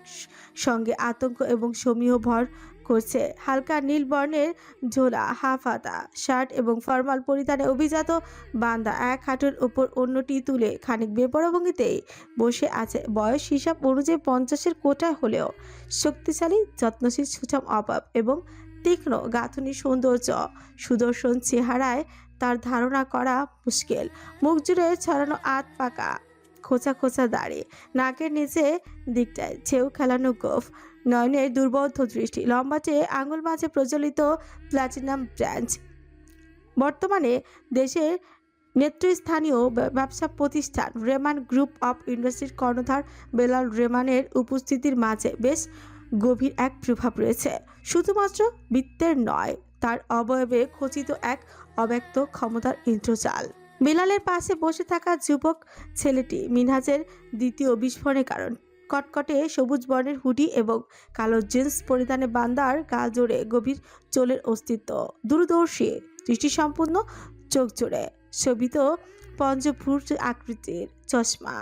সঙ্গে আতঙ্ক এবং সমীহ ভর করছে। হালকা নীল বর্ণের ঝোলা হাফাতা শার্ট এবং ফরমাল পরিধানে অভিজাত বান্দা এক হাঁটুর উপর অন্যটি তুলে খানিক বেপরোয়া ভঙ্গিতেই বসে আছে। বয়স হিসাব অনুযায়ী 50-এর কোটায় হলেও শক্তিশালী, যত্নশীল, সুঠাম অভাব এবং তীক্ষ্ণ গাঁথুনি সৌন্দর্য সুদর্শন চেহারায় তার ধারণা করা মুশকিল। মুখ জুড়ে ছড়ানো আত পাকা খোঁচা খোঁচা দাড়ি, নাকের নিচে দিকটায় ছেউ খেলানো গোফ, নয়নের দুর্বোধ্য দৃষ্টি, লম্বাটে আঙুল মাঝে প্রচলিত প্ল্যাটিনাম ব্র্যাঞ্চ। বর্তমানে দেশের নেতৃস্থানীয় ব্যবসা প্রতিষ্ঠান রেমান গ্রুপ অফ ইন্ডাস্ট্রির কর্ণধার বেলাল রেমানের উপস্থিতির মাঝে বেশ গভীর এক প্রভাব রয়েছে। শুধুমাত্র বৃত্তের নয়, তার অবয়বে খচিত এক অব্যক্ত ক্ষমতার ইন্দ্রজাল। বিলালের পাশে বসে থাকা যুবক ছেলেটি মিনহাজের দ্বিতীয় বিস্ফোরণের কারণ। কটকটে সবুজ বর্ণের হুডি এবং কালো জিন্স পরিধানে বান্দার গা জোড়ে গভীর চোলের অস্তিত্ব, দূরদর্শী দৃষ্টিসম্পন্ন চোখ জোড়ে শোভিত পঞ্চভ্রুর আকৃতির চশমা।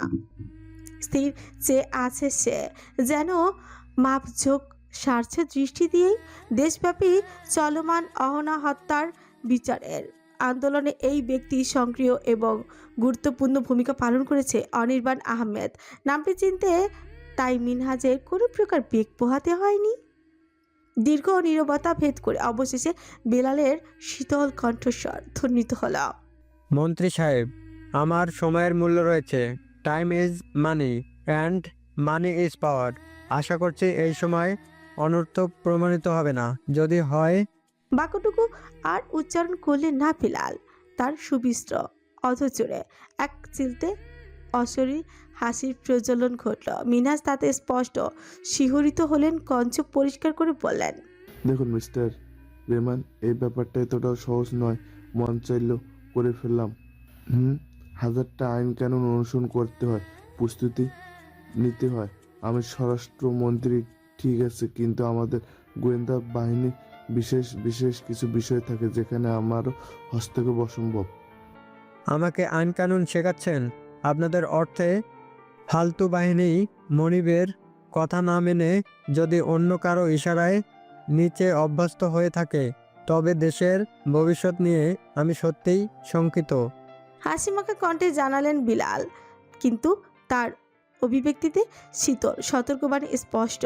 স্থির চেয়ে আছে সে, যেন মাপঝোঁক সারছে দৃষ্টি দিয়েই দেশব্যাপী চলমান অহনা হত্যার বিচারের আন্দোলনে এই ব্যক্তি সক্রিয় এবং গুরুত্বপূর্ণ ভূমিকা পালন করেছে। অনির্বাণ আহমেদ নামটি চিনতে তাই মিনহাজের কোনো প্রকার বেগ পোহাতে হয়নি। দীর্ঘ নীরবতা ভেদ করে অবশেষে বেলালের শীতল কণ্ঠস্বর ধ্বনিত হল। মন্ত্রী সাহেব, আমার সময়ের মূল্য রয়েছে। Time is money and money is power. আশা করছি এই সময় অনর্থক প্রমাণিত হবে না। যদি হয়, বাক্যটুকু আর উচ্চারণ করলেন না বিলাল। তার সুবিস্ত্র অধচরে এক চিলতে অশরীর হাসির প্রজ্বলন ঘটল। মিনহাজ তাতে স্পষ্ট শিহরিত হলেন, কঞ্চ পরিষ্কার করে বললেন, দেখুন মিস্টার রেমান, এই ব্যাপারটা এতটাও সহজ নয়। মন চাইলেও করে ফেললাম। হাজারটা আইন কানুন অনুসরণ করতে হয়, প্রস্তুতি নিতে হয়। আমি স্বরাষ্ট্রমন্ত্রী ঠিক আছে, কিন্তু আমাদের গোয়েন্দা বাহিনী বিশেষ বিশেষ কিছু বিষয় থাকে যেখানে আমারও হস্তক্ষেপ অসম্ভব। আমাকে আইন কানুন শেখাচ্ছেন? আপনাদের অর্থে ফালতু বাহিনী মনিবের কথা না মেনে যদি অন্য কারো ইশারায় নিচে অভ্যস্ত হয়ে থাকে, তবে দেশের ভবিষ্যৎ নিয়ে আমি সত্যিই শঙ্কিত। হাসিমাখা কণ্ঠে জানালেন বিলাল, কিন্তু তার অভিব্যক্তিতে শীতল সতর্কবাণী স্পষ্ট।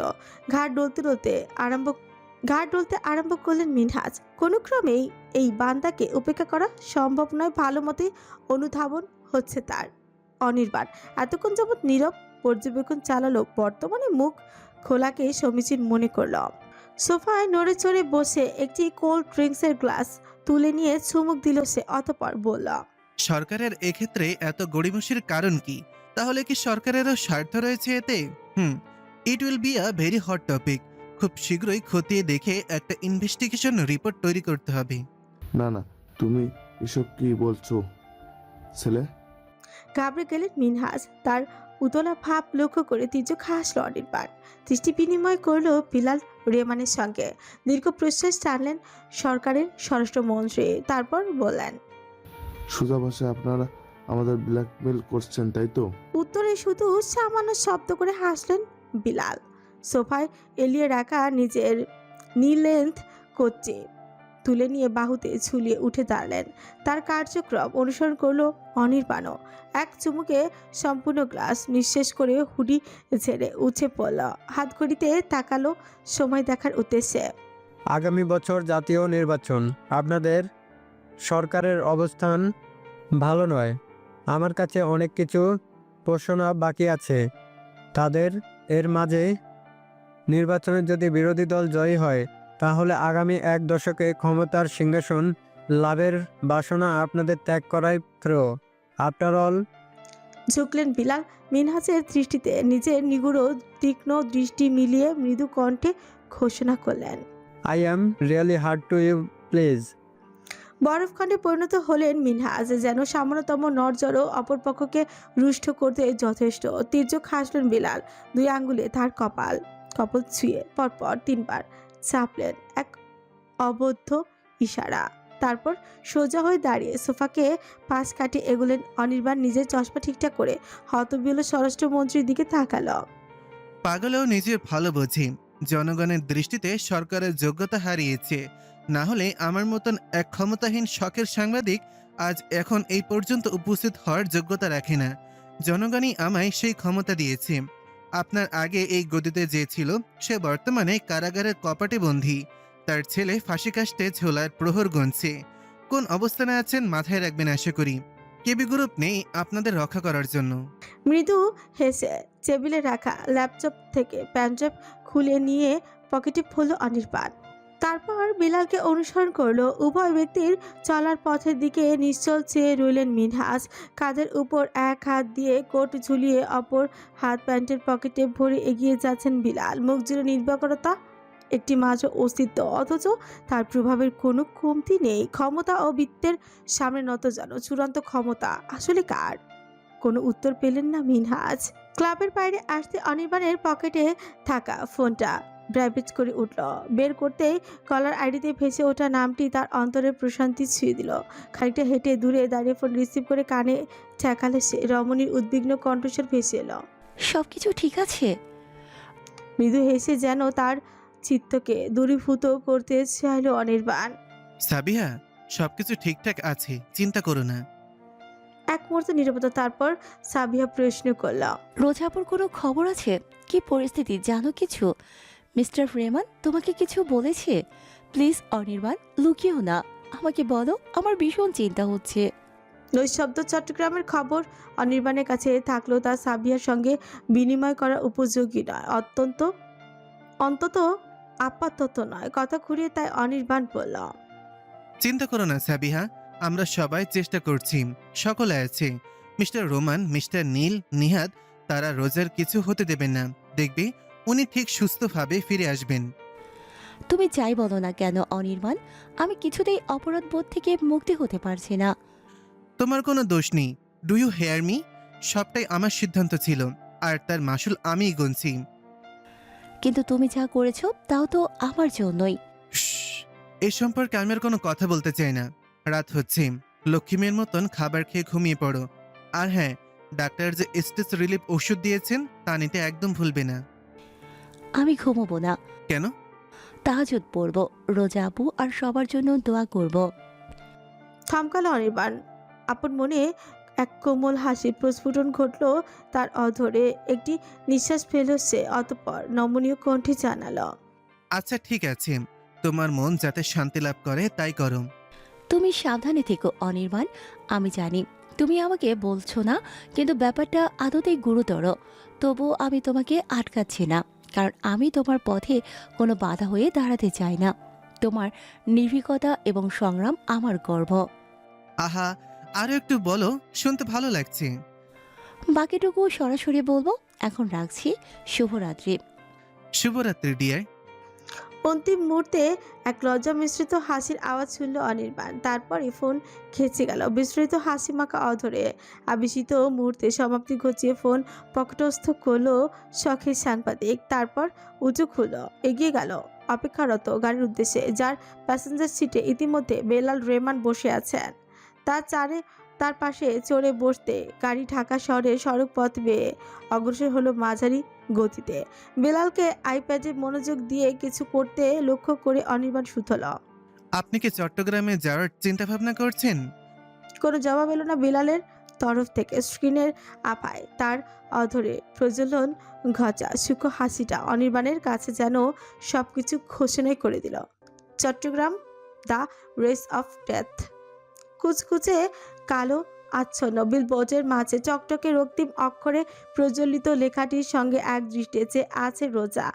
ঘাড় ডলতে আরম্ভ করলেন মিনহাজ। কোনো ক্রমেই এই বান্দাকে উপেক্ষা করা সম্ভব নয়। ভালো মতোই অনুধাবন হচ্ছে তার। অনির্বাণ এতক্ষণ যাবৎ নীরব পর্যবেক্ষণ চালালো, বর্তমানে মুখ খোলাকে সমীচীন মনে করল। সোফায় নড়ে চড়ে বসে একটি কোল্ড ড্রিঙ্কসের গ্লাস তুলে নিয়ে চুমুক দিল সে, অতঃপর বলল, সরকারের এক্ষেত্রে এত গড়িমসির কারণ কি? তাহলে কি সরকারেরও স্বার্থ রয়েছে এতে? It will be a very hot topic. খুব শীঘ্রই খতিয়ে দেখে একটা ইনভেস্টিগেশন রিপোর্ট তৈরি করতে হবে। না না, তুমি এসব কি বলছো ছেলে? ঘাবড়ে গেলেন মিনহাজ। তার উতলা ভাব লক্ষ্য করে তির্যক হাসল অনির্বাণ। দৃষ্টি বিনিময় করলো বিলাল রেমানের সঙ্গে। দীর্ঘ প্রশ্বাস টানলেন সরকারের স্বরাষ্ট্রমন্ত্রী, তারপর বললেন, সোজা ভাষায় আপনারা আমাদের ব্ল্যাকমেল করছেন, তাই তো? উত্তরে শুধু সামান্য শব্দ করে হাসলেন বিলাল। সোফায় এলিয়ে রাখা নিজের লেন্থ কোচে তুলে নিয়ে বাহুতে ঝুলিয়ে উঠে দাঁড়ালেন। তার কার্যক্রম অনুসরণ করলো অনির্বাণও। এক চুমুকে সম্পূর্ণ গ্লাস নিঃশেষ করে হুডি ছেড়ে উঠে পড়ল। হাত ঘড়িতে তাকালো সময় দেখার উদ্দেশ্যে। আগামী বছর জাতীয় নির্বাচন। আপনাদের সরকারের অবস্থান ভালো নয়। আমার কাছে অনেক কিছু প্রশ্ন বাকি আছে। তাদের এর মাঝে নির্বাচনে যদি বিরোধী দল জয়ী হয়, তাহলে আগামী 1 দশকে ক্ষমতার সিংহাসন লাভের বাসনা আপনাদের ত্যাগ করাই শ্রেয়। আফটার অল, ঝুঁকলেন বিলাল মিনহাজের দৃষ্টিতে। নিজের নিগুড় তীক্ষ্ণ দৃষ্টি মিলিয়ে মৃদু কণ্ঠে ঘোষণা করলেন, I am really hard to you, please. বরফখণ্ডে পরিণত হলেন মিনহাজ, যেন সামান্যতম নড়জড়ও অপরপক্ষকে রুষ্ট করতে যথেষ্ট। তির্যক হাসলেন বিলাল। 2 আঙ্গুলে তার কপাল ছুঁয়ে পরপর 3 বার চাপলেন, এক অবদ্ধ ইশারা। তারপর সোজা হয়ে দাঁড়িয়ে সোফাকে পাশ কাটিয়ে এগোলেন অনির্বাণ। নিজের চশমা ঠিকঠাক করে হতবিহ্বল স্বরাষ্ট্রমন্ত্রীর দিকে তাকালো। পাগলেও নিজে ভালো বোঝে। জনগণের দৃষ্টিতে সরকারের যোগ্যতা হারিয়েছে। না হলে আমার মতন এক ক্ষমতাহীন শখের সাংবাদিক আজ এখন এই পর্যন্ত উপস্থিত হওয়ার যোগ্যতা রাখে না। জনগণই আমায় সেই ক্ষমতা দিয়েছে। আপনার আগে এই গদিতে যে ছিল, সে বর্তমানে কারাগারের কপাটে বন্দী। তার ছেলে ফাঁসি কাস্টে ঝোলার প্রহর গুনছে। কোন অবস্থানে আছেন মাথায় রাখবেন আশা করি। কেবি গ্রুপ নেই আপনাদের রক্ষা করার জন্য। মৃদু হেসে টেবিলে রাখা ল্যাপটপ থেকে প্যান্ট্রাপ খুলে নিয়ে পকেটে ফেলল অনির্বাণ। তারপর বিলালকে অনুসরণ করলো। উভয় ব্যক্তির চলার পথের দিকে নিশ্চল চেয়ে রইলেন মিনহাজ। কাঁধের উপর এক হাত দিয়ে কোট ঝুলিয়ে অপর হাত প্যান্টের পকেটে ভরে এগিয়ে যাচ্ছেন বিলাল। মুখ জুড়ে নির্বাকরতা, একটি মাঝ অস্তিত্ব, অথচ তার প্রভাবের কোনো কমতি নেই। ক্ষমতা ও বৃত্তের সামনে নত যেন চূড়ান্ত ক্ষমতা আসলে কার? কোনো উত্তর পেলেন না মিনহাজ। ক্লাবের বাইরে আসতে অনির্বাণের পকেটে থাকা ফোনটা ভাইব্রেট করে উঠল। বের করতেই কলার আইডিতে ভেসে ওঠা নামটি তার অন্তরের প্রশান্তি ছুঁয়ে দিল। খানিকটা হেঁটে দূরে দাঁড়িয়ে ফোন রিসিভ করে কানে ঠেকালে সে রমণীর উদ্বিগ্ন কণ্ঠস্বর ভেসে এলো। সব কিছু ঠিক আছে? মৃদু হেসে যেন তার চিত্তকে দূরীভূত করতে চাইল অনির্বাণ। সাবিহা, সবকিছু ঠিকঠাক আছে, চিন্তা করো না। এক মুহূর্ত নীরবতা, তারপর সাবিহা প্রশ্ন করল। রোজাপুর কোনো খবর আছে? কি পরিস্থিতি জানো কিছু? মিস্টার রেমান তোমাকে কিছু বলেছে? প্লিজ অনির্বাণ, লুকিও না, আমাকে বলো, আমার ভীষণ চিন্তা হচ্ছে। নৈশব্দ চট্টগ্রামের খবর অনির্বাণের কাছে থাকলেও তা সাবিয়ার সঙ্গে বিনিময় করার উপযোগী নয়, অন্তত আপাতত নয়। কথা ঘুরিয়ে তাই অনির্বাণ বলল। চিন্তা করো না সাবিহা, আমরা সবাই চেষ্টা করছি, সকলে আছে। মিস্টার রোমান, মিস্টার নীল, নিহাদ, তারা রোজার কিছু হতে দেবেন না। দেখবে উনি ঠিক সুস্থভাবে ফিরে আসবেন। তুমি যাই বলো না কেন অনির্বাণ, আমি কিছুতেই অপরাধ বোধ থেকে মুক্তি হতে পারছি না। তোমার কোনো দোষ নেই। Do you hear me? সবটাই আমার সিদ্ধান্ত ছিল, আর তার মাসুল আমিই গুনছি। কিন্তু তুমি যা করেছো তাও তো আমার জন্যই। শ্শ্, এই সম্পর্কে আমি আর কোনো কথা বলতে চাই না। রাত হচ্ছে, লক্ষ্মীমের মতন খাবার খেয়ে ঘুমিয়ে পড়ো। আর হ্যাঁ, ডাক্তার যে স্ট্রেস রিলিফ ওষুধ দিয়েছেন তা নিতে একদম ভুলবে না। আমি ঘুমোবো না, কেন? তাহাজ্জুদ পড়বো, রোজা আপু আর সবার জন্য দোয়া করব। থমকালো অনির্বাণ। আপন মনে এক কোমল হাসির প্রস্ফুটন ঘটল তার অধরে। একটি নিঃশ্বাস ফেল সে, অতঃপর নমনীয় কণ্ঠে জানালো। আচ্ছা ঠিক আছে, তোমার মন যাতে শান্তি লাভ করে তাই করো। তুমি সাবধানে থেকো অনির্বাণ। আমি জানি তুমি আমাকে বলছো না, কিন্তু ব্যাপারটা আদতেই গুরুতর। তবুও আমি তোমাকে আটকাচ্ছি না, কারণ আমি তোমার পথে কোনো বাধা হয়ে দাঁড়াতে চাই না। তোমার নির্ভীকতা এবং সংগ্রাম আমার গর্ব। আহা, আরো একটু বলো, শুনতে ভালো লাগছে। বাকিটুকু সরাসরি বলবো। এখন রাখছি, শুভরাত্রি। শুভরাত্রি ডিয়ার। অন্তিম মুহূর্তে এক লজ্জা মিশ্রিত হাসির আওয়াজ শুনল অনির্বাণ। তারপরই ফোন খেঁচে গেল বিস্মৃত হাসি মাখা অধরে। আবিষ্কৃত মুহূর্তে সমাপ্তি ঘটিয়ে ফোন পকেটস্থ করলো শখের সাংবাদিক। তারপর উঁচু খুলল, এগিয়ে গেল অপেক্ষারত গাড়ির উদ্দেশ্যে, যার প্যাসেঞ্জার সিটে ইতিমধ্যে বেলাল রেমান বসে আছেন। তার পাশে চড়ে বসতে গাড়ি ঢাকা শহরের সড়ক পথ বেয়ে অগ্রসর হলো মাঝারি গতিতে। বেলালকে আইপ্যাডে মনোযোগ দিয়ে কিছু করতে লক্ষ্য করে অনির্বাণ সুথল। আপনি কি চট্টগ্রামে যাওয়ার চিন্তা ভাবনা করছেন? কোনো জবাব এলো না বেলালের তরফ থেকে। স্ক্রিনের আপায় তার অধরে প্রজ্বলন ঘচা সূক্ষ্ম হাসিটা অনির্বাণের কাছে যেন সবকিছু ঘোষণাই করে দিল। Chittagong, the race of death. কুচকুচে কালো আচ্ছন্ন বিলবোর্ডের মাঝে চকটকে রক্তিম অক্ষরে প্রজ্বলিত লেখাটির সঙ্গে এক দৃষ্টে যে আছে রোজা।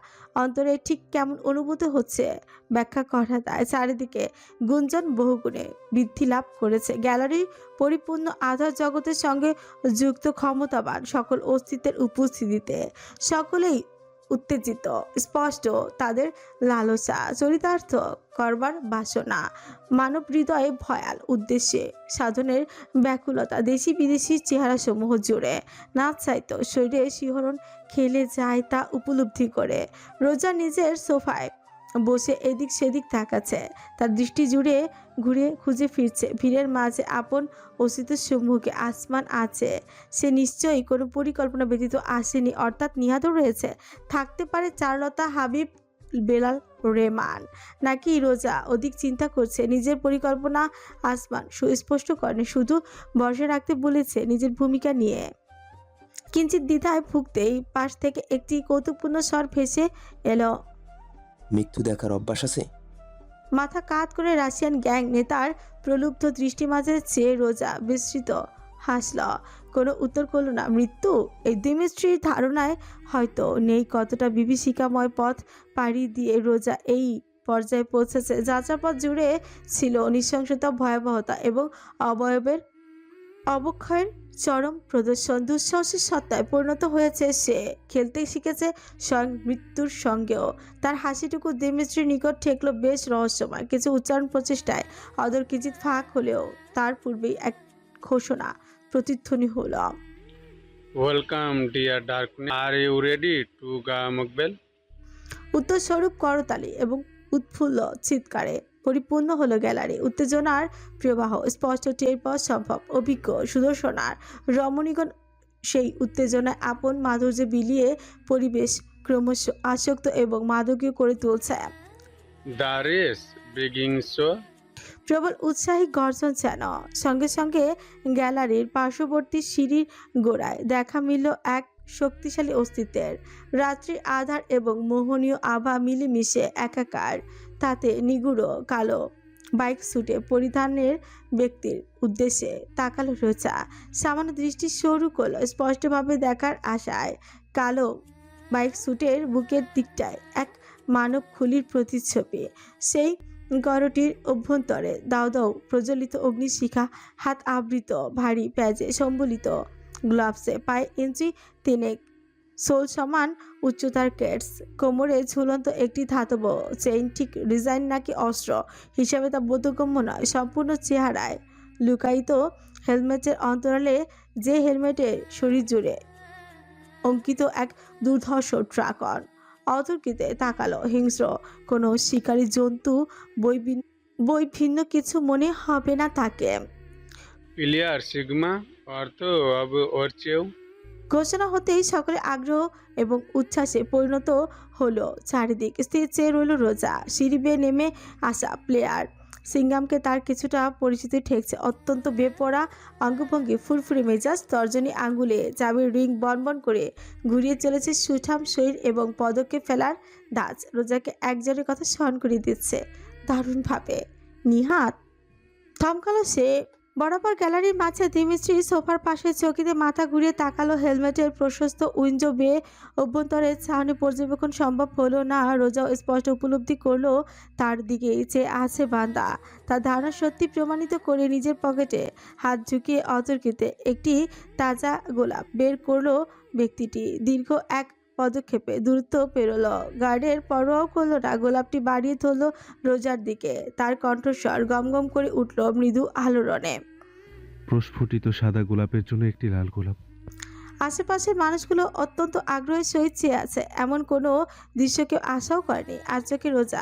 অন্তরে ঠিক কেমন অনুভূতি হচ্ছে ব্যাখ্যা করা দায়। চারিদিকে গুঞ্জন বহুগুণে বৃদ্ধি লাভ করেছে। গ্যালারি পরিপূর্ণ আধার জগতের সঙ্গে যুক্ত ক্ষমতাবান সকল অস্তিত্বের উপস্থিতিতে। সকলেই উত্তেজিত, স্পষ্ট তাদের লালসা, চরিতার্থ করবার বাসনা, মানব হৃদয়ে ভয়াল উদ্দেশ্যে সাধনের ব্যাকুলতা দেশি বিদেশি চেহারাসমূহ জুড়ে নাচ চাইতো শরীরে শিহরণ খেলে যায় তা উপলব্ধি করে। রোজা নিজের সোফায় বসে এদিক সেদিক তাকাচ্ছে, তার দৃষ্টি জুড়ে ঘুরে খুঁজে ফিরছে ভিড়ের মাঝে আপন অস্তিত্বের সম্মুখে। আসমান আছে, সে নিশ্চয়ই কোনো পরিকল্পনা ব্যতীত আসেনি, অর্থাৎ নিহত রয়েছে। থাকতে পারে চারুলতা, হাবিব, বেলাল, রেমান, নাকি রোজা অধিক চিন্তা করছে। নিজের পরিকল্পনা আসমান সুস্পষ্ট করেনি, শুধু বর্ষা রাখতে বলেছে নিজের ভূমিকা নিয়ে। কিঞ্চিত দ্বিধায় ভুগতেই পাশ থেকে একটি কৌতুকপূর্ণ স্বর ভেসে এলো। মৃত্যু দেখার অভ্যাস আছে? মাথা কাত করে রাশিয়ান গ্যাং নেতার প্রলুব্ধ দৃষ্টি মাঝে চেয়ে রোজা বিস্মিত হাসল। কোনো উত্তর করল না। মৃত্যু এই দিমিত্রির ধারণায় হয়তো নেই। কতটা বিভীষিকাময় পথ পাড়ি দিয়ে রোজা এই পর্যায়ে পৌঁছেছে। যাত্রাপথ জুড়ে ছিল নৃশংসতা, ভয়াবহতা এবং অবয়বের অবক্ষয়ের চরম প্রদর্শন দুঃসাহসের সত্তায় পরিণত হয়েছে সে। খেলতে শিখেছে স্বয়ং মৃত্যুর সঙ্গেও। তার হাসিটুকু দিমিত্রির নিকট ঠেকলো বেশ রহস্যময় কিছু উচ্চারণ প্রচেষ্টায়। অদর কিঞ্চিত ফাঁক হলেও তার পূর্বেই এক ঘোষণা প্রতিধ্বনি হলো। Welcome dear darkness, are you ready to মকবেল? উত্তরস্বরূপ করতালি এবং উৎফুল্ল চিৎকারে পরিপূর্ণ হলো গ্যালারি। উত্তেজনার প্রবাহ স্পষ্ট টের পাওয়া সম্ভব। অভিজ্ঞ সুদর্শনার রমণীগণ সেই উত্তেজনায় আপন মাধুর্যে বিলিয়ে পরিবেশ ক্রমশ আসক্ত এবং মাদকীয় করে তুলছে। The race begins. প্রবল উৎসাহী গর্জন যেন। সঙ্গে সঙ্গে গ্যালারির পার্শ্ববর্তী সিঁড়ির গোড়ায় দেখা মিলল এক শক্তিশালী অস্তিত্বের। রাত্রির আধার এবং মোহনীয় আভা মিলেমিশে একাকার। তাতে নিগুড়ো কালো বাইক স্যুটে পরিধানের ব্যক্তির উদ্দেশ্যে তাকালো রোজা। সামান্য দৃষ্টি সরু করলো স্পষ্টভাবে দেখার আশায়। কালো বাইক স্যুটের বুকের দিকটায় এক মানব খুলির প্রতিচ্ছবি। সেই গরটির অভ্যন্তরে দাউ দাউ প্রজ্বলিত অগ্নিশিখা, হাত আবৃত ভারী প্যাজে সম্বলিত গ্লাভসে, পায়ে ইঞ্চি তিনেক সোল সমান উচ্চতার কেটস, কোমরে ঝুলন্ত একটি ধাতব চেইন। ঠিক ডিজাইন নাকি অস্ত্র হিসাবে তা বোধগম্য নয়। সম্পূর্ণ চেহারায় লুকায়িত হেলমেটের অন্তরালে, যে হেলমেটের শরীর জুড়ে অঙ্কিত এক দুর্ধর্ষ ড্রাগন। অতর্কিতে তাকালো। হিংস্র কোনো শিকারী জন্তু বই ভিন্ন কিছু মনে হবে না তাকে। প্লেয়ার সিগমা অর্থ অব ওর চেয়েও। ঘোষণা হতেই সকলে আগ্রহ এবং উচ্ছ্বাসে পরিণত হলো চারিদিক। স্থির চেয়ে রইল রোজা। সিঁড়ি বেয়ে নেমে আসা প্লেয়ার সিঙ্গামকে তার কিছুটা পরিচিতি ঠেকছে। অত্যন্ত বেপরা অঙ্গভঙ্গি, ফুরফুরে মেজাজ, তর্জনী আঙ্গুলে চাবির রিং বনবন করে ঘুরিয়ে চলেছে সুঠাম শরীর এবং পদকে ফেলার ধাঁচ রোজাকে একজনের কথা স্মরণ করিয়ে দিচ্ছে দারুণভাবে। নিহাত থমকালো সে। বরাবর গ্যালারির মাঝে দিমিত্রি সোফার পাশে চৌকিতে মাথা ঘুরিয়ে তাকালো। হেলমেটের প্রশস্ত উইন্ডো বেয়ে অভ্যন্তরের ছাউনি পর্যবেক্ষণ সম্ভব হলো না। রোজাও স্পষ্ট উপলব্ধি করলো তার দিকেই চেয়ে আছে বান্দা। তার ধারণা সত্যি প্রমাণিত করে নিজের পকেটে হাত ঝুঁকিয়ে অতর্কিতে একটি তাজা গোলাপ বের করলো ব্যক্তিটি। দীর্ঘ এক পদক্ষেপে দূরত্ব পেরোলো। গার্ডের পরোয়াও করলো না। গোলাপটি বাড়িয়ে ধরলো রোজার দিকে। তার কণ্ঠস্বর গমগম করে উঠল মৃদু আলোড়নে। প্রস্ফুটিত সাদা গোলাপের জন্য একটি লাল গোলাপ। আশেপাশের মানুষগুলো অত্যন্ত আগ্রহের সহিত চেয়ে আছে। এমন কোনো দৃশ্য কেউ আশাও করেনি। আর চোখে রোজা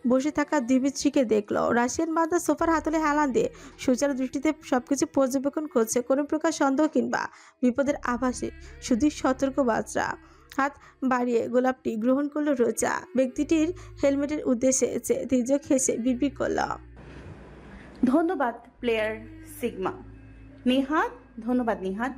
বসে থাকা দিমিত্রিকে দেখলো। রাশিয়ান বান্দা সোফার হাতলে হেলান দিয়ে সুচারু দৃষ্টিতে সবকিছু পর্যবেক্ষণ করছে। কোনো প্রকার সন্দেহ কিংবা বিপদের আভাসে শুধু সতর্ক বার্তা। হাত বাড়িয়ে গোলাপটি গ্রহণ করলো রোজা। ব্যক্তিটির হেলমেটের উদ্দেশ্যে চেয়ে তির্যক হেসে বিড়বিড় করল, ধন্যবাদ প্লেয়ার সিগমা। নিহাত, ধন্যবাদ নিহাত।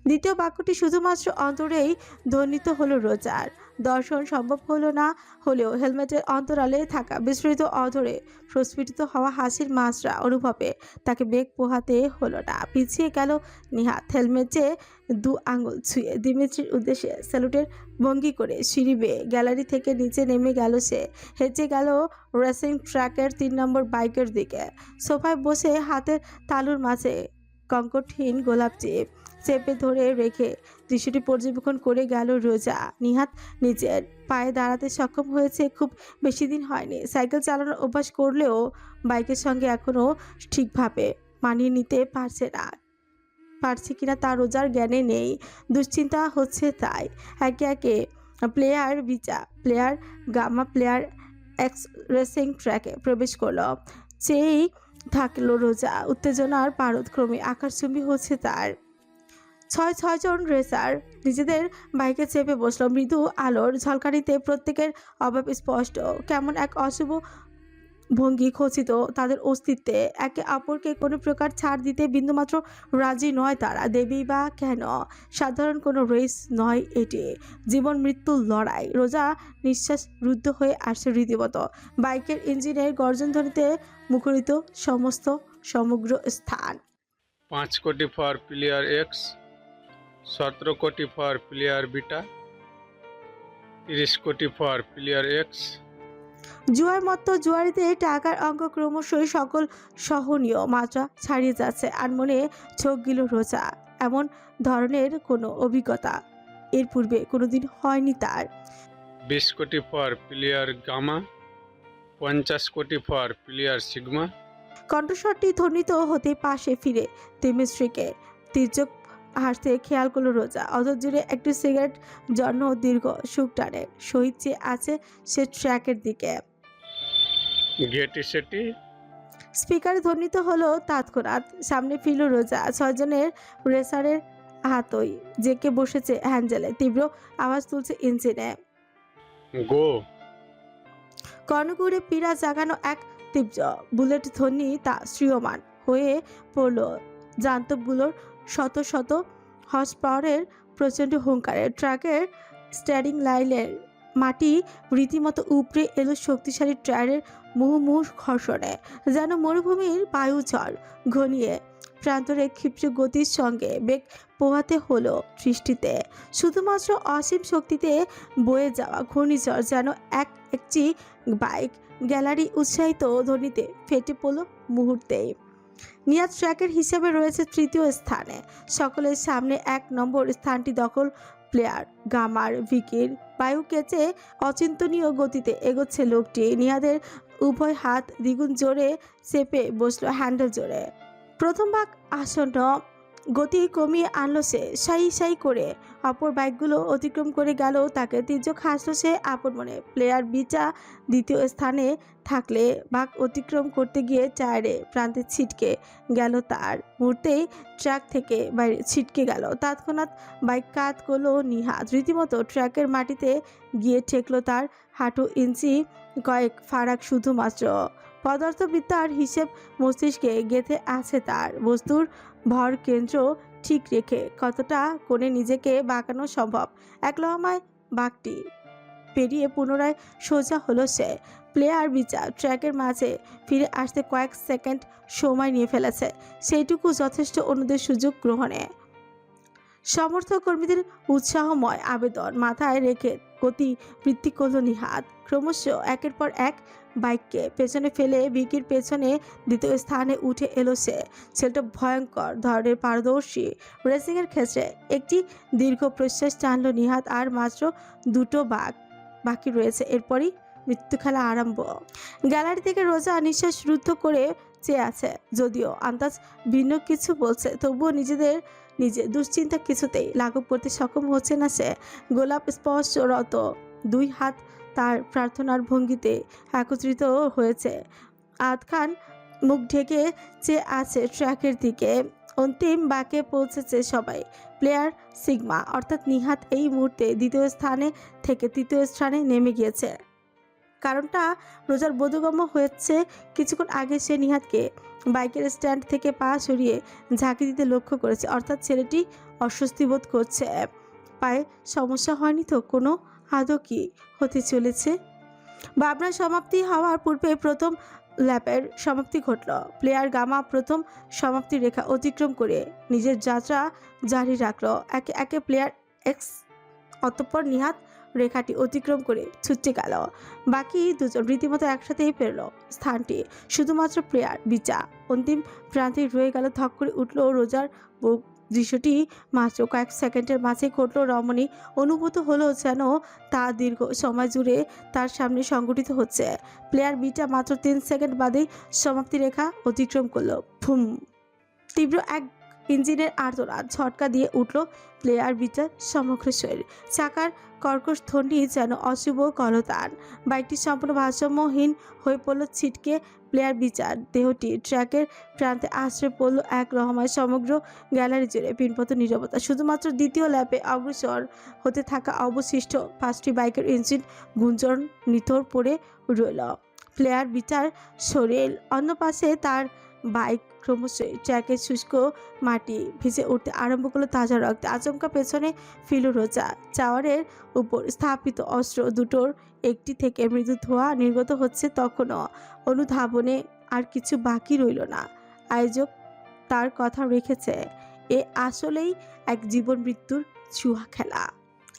দ্বিতীয় বাক্যটি শুধুমাত্র অন্তরেই ধ্বনিত হলো রোজার। দর্শন সম্ভব হলো না হলেও হেলমেটের অন্তরালে থাকা বিস্ফোরিত অধরে প্রস্ফুটিত হওয়া হাসির মাত্রা অনুভবে তাকে বেগ পোহাতে হলো না। পিছিয়ে গেল নিহাত। হেলমেটে দু আঙুল ছুঁয়ে দিমিত্রির উদ্দেশ্যে স্যালুটের ভঙ্গি করে সিঁড়ি বেয়ে গ্যালারি থেকে নিচে নেমে গেল সে। হেঁচে গেল রেসিং ট্র্যাকের 3 নম্বর বাইকের দিকে। সোফায় বসে হাতের তালুর মাঝে কঙ্কটহীন গোলাপটি চেপে ধরে রেখে দৃশ্যটি পর্যবেক্ষণ করে গেল রোজা। নিহাত নিজের পায়ে দাঁড়াতে সক্ষম হয়েছে খুব বেশি দিন হয়নি। সাইকেল চালানোর অভ্যাস করলেও বাইকের সঙ্গে এখনও ঠিকভাবে মানিয়ে নিতে পারছে কিনা তা রোজার জ্ঞানে নেই। দুশ্চিন্তা হচ্ছে তাই। একে একে player Beta, player Gamma, player X racing ট্র্যাকে প্রবেশ করলো। চেয়েই থাকলো রোজা। উত্তেজনার পারদ ক্রমে আকাশচুম্বী হচ্ছে তার। ছয় জন রেসার নিজেদের বাইকে চেপে বসলো। মৃদু আলোর ঝলকানিতে প্রত্যেকের অভাব স্পষ্ট। কেমন এক অশুভ ভঙ্গি খচিত তাদের অস্তিত্বে। একে অপরকে কোনো প্রকার ছাড় দিতে বিন্দুমাত্র রাজি নয় তারা। দেবেই বা কেন? সাধারণ কোনো রেস নয় এটি, জীবন মৃত্যুর লড়াই। রোজা নিঃশ্বাস রুদ্ধ হয়ে আসছে রীতিমতো। বাইকের ইঞ্জিনের গর্জনধ্বনিতে মুখরিত সমগ্র স্থান। 5 কোটি ফর প্লেয়ার এক্স, 17 কোটি ফর প্লেয়ার বিটা, 30 কোটি ফর প্লেয়ার এক্স। জুয়ার মতো জুয়ারিতে টাকার অঙ্ক ক্রমশই সকল সহনীয় মাত্রা ছাড়িয়ে যাচ্ছে। আর মনে চোখ গেল রোজা। এমন ধরনের কোনো অভিজ্ঞতা এর পূর্বে কোনোদিন হয়নি তার। 20 কোটি ফর প্লেয়ার গামা, 50 কোটি ফর প্লেয়ার সিগমা। কণ্ঠস্বরটি ধ্বনিত হতে পাশে ফিরে তেমিশ্রীকে তির্যক হাসতে খেয়াল করলো রোজা। অধৈর্যে একটু সিগারেট জন্য দীর্ঘ সুখ টানে শহীদ চেয়ে আছে সে ট্র্যাকের দিকে। গেটি সেটি। স্পিকারে ধ্বনিত হলো তৎক্ষণাৎ। সামনে ফিরল রোজা। 6 জনের রেসারের হাতই জেকে বসেছে হ্যান্ডেলে। তীব্র আওয়াজ তুলছে ইঞ্জিনে। গো। কর্ণকুড়ে পীড়া জাগানো এক তীব্র বুলেট ধ্বনি তা শ্রিয়মান হয়ে পড়ল জান্তবগুলোর শত শত হর্স পাওয়ারের প্রচণ্ড হুঙ্কারে। ট্রাকের স্টিয়ারিং লাইনের মাটি রীতিমতো উপড়ে এলো শক্তিশালী টায়ারের মুহুর্মুহু ঘর্ষণে। যেন মরুভূমির বায়ুঝড় ঘনিয়ে প্রান্তরে ক্ষিপ্র গতির সঙ্গে বেগ পোহাতে হলো সৃষ্টিতে। শুধুমাত্র অসীম শক্তিতে বয়ে যাওয়া ঘূর্ণিঝড় যেন একটি বাইক গ্যালারি উৎসাহিত ধ্বনিতে ফেটে পড়ল মুহূর্তেই। নিয়াজ ট্র্যাকের হিসেবে রয়েছে 3য় স্থানে। সকলের সামনে 1 নম্বর স্থানটি দখল প্লেয়ার গামার ভিকির। বায়ু কেচে অচিন্তনীয় গতিতে এগোচ্ছে লোকটি। নিয়াদের উভয় হাত দ্বিগুণ জোরে চেপে বসলো হ্যান্ডেল জোরে। প্রথম ভাগ আসন্ন গতি কমিয়ে আনলো সে সাই সাই করে। অপর বাইকগুলো অতিক্রম করে গেল তাকে। তির্যক হাসলো সে আপন মনে। প্লেয়ার বিচা 2য় স্থানে থাকলে বাঘ অতিক্রম করতে গিয়ে টায়ারে প্রান্তে ছিটকে গেল তার। মুহূর্তেই ট্র্যাক থেকে বাইরে ছিটকে গেল। তৎক্ষণাৎ বাইক কাত করলো নিহাত। রীতিমতো ট্র্যাকের মাটিতে গিয়ে ঠেকলো তার হাঁটু ইঞ্চি কয়েক ফারাক। শুধুমাত্র পদার্থবিদ্যার হিসেব মস্তিষ্কে গেঁথে আছে তার। বস্তুর ভর কেন্দ্র ঠিক রেখে কতটা কোণে নিজেকে বাঁকানো সম্ভব। এক লহমায় বাঘটি পেরিয়ে পুনরায় সোজা হলো সে। প্লেয়ার বিচার ট্র্যাকের মাঝে ফিরে আসতে কয়েক সেকেন্ড সময় নিয়ে ফেলেছে। সেইটুকু যথেষ্ট অন্যদের সুযোগ গ্রহণে। সমর্থক কর্মীদের উৎসাহময় আবেদন মাথায় রেখে গতি বৃদ্ধি করল নিহাত। ক্রমশ একের পর এক বাইককে পেছনে ফেলে বিকির পেছনে 2য় স্থানে উঠে এলো সে। ছেলেটা ভয়ঙ্কর ধরনের পারদর্শী রেসিংয়ের ক্ষেত্রে। একটি দীর্ঘ প্রশ্বাস টানল নিহাত। আর মাত্র 2টো বাঘ বাকি রয়েছে। এরপরই মৃত্যু খেলা আরম্ভ। গ্যালারি থেকে রোজা নিঃশ্বাস রুদ্ধ করে চেয়ে আছে। যদিও আন্দাজ ভিন্ন কিছু বলছে, তবুও নিজে দুশ্চিন্তা কিছুতেই লাঘব করতে সক্ষম হচ্ছে না সে। গোলাপ স্পর্শরত 2 হাত তার প্রার্থনার ভঙ্গিতে একত্রিত হয়েছে। আধখান মুখ ঢেকে চেয়ে আছে ট্র্যাকের দিকে। অন্তিম বাঁকে পৌঁছেছে সবাই। প্লেয়ার সিগমা অর্থাৎ নিহাত এই মুহূর্তে 2য় স্থানে থেকে 3য় স্থানে নেমে গিয়েছে। কারণটা রোজার বোধগম্য হয়েছে। কিছুক্ষণ আগে সে নিহাতকে বাইকের স্ট্যান্ড থেকে পা সরিয়ে ঝাঁকি দিতে লক্ষ্য করেছে। অর্থাৎ ছেলেটি অস্বস্তি বোধ করছে। পায়ে সমস্যা হয়নি তো কোনো? আদৌ কি হতে চলেছে? ভাবনার সমাপ্তি হওয়ার পূর্বে প্রথম ল্যাপের সমাপ্তি ঘটল। প্লেয়ার গামা প্রথম সমাপ্তি রেখা অতিক্রম করে নিজের যাত্রা জারি রাখলো। একে একে প্লেয়ার এক্স, অতঃপর নিহাত রেখাটি অতিক্রম করে ছুটে গেল। বাকি 2 জন রীতিমতো একসাথেই পেরল স্থানটি। শুধুমাত্র প্লেয়ার বিচা অন্তিম প্রান্তে রয়ে গেল। ধক করে উঠল রোজার বুক। দৃশ্যটি মাত্র কয়েক সেকেন্ডের মাঝে ঘটল রমণী। অনুভূত হলো যেন তা দীর্ঘ সময় জুড়ে তার সামনে সংগঠিত হচ্ছে। প্লেয়ার বিটা মাত্র 3 সেকেন্ড বাদেই সমাপ্তি রেখা অতিক্রম করলো। ভুম! তীব্র এক ইঞ্জিনের আর্তনাদ ঝটকা দিয়ে উঠল প্লেয়ার বিটার সমগ্র শরীর। চাকার কর্কশ ধ্বনি যেন অশুভ কলতান। বাইকটি সম্পূর্ণ ভারসাম্যহীন হয়ে পড়ল। ছিটকে প্লেয়ার বিচার দেহটি ট্র্যাকের প্রান্তে আশ্রয় পড়ল। এক রহমায় সমগ্র গ্যালারি জুড়ে পিনপত নীরবতা। শুধুমাত্র 2য় ল্যাপে অগ্রসর হতে থাকা অবশিষ্ট 5টি বাইকের ইঞ্জিন গুঞ্জন নিথর পড়ে রইল। প্লেয়ার বিচার শরীর অন্য পাশে তার বাইক ক্রমশই ট্র্যাকের শুষ্ক মাটি ভিজে উঠতে আরম্ভ করলো তাজা রক্তে। আচমকা পেছনে ফিরল রোজা। চাওয়ারের উপর স্থাপিত অস্ত্র দুটোর একটি থেকে মৃদু ধোঁয়া নির্গত হচ্ছে। তখনও অনুধাবনে আর কিছু বাকি রইল না। আয়োজক তার কথা রেখেছে। এ আসলেই এক জীবন মৃত্যুর ছুয়া খেলা।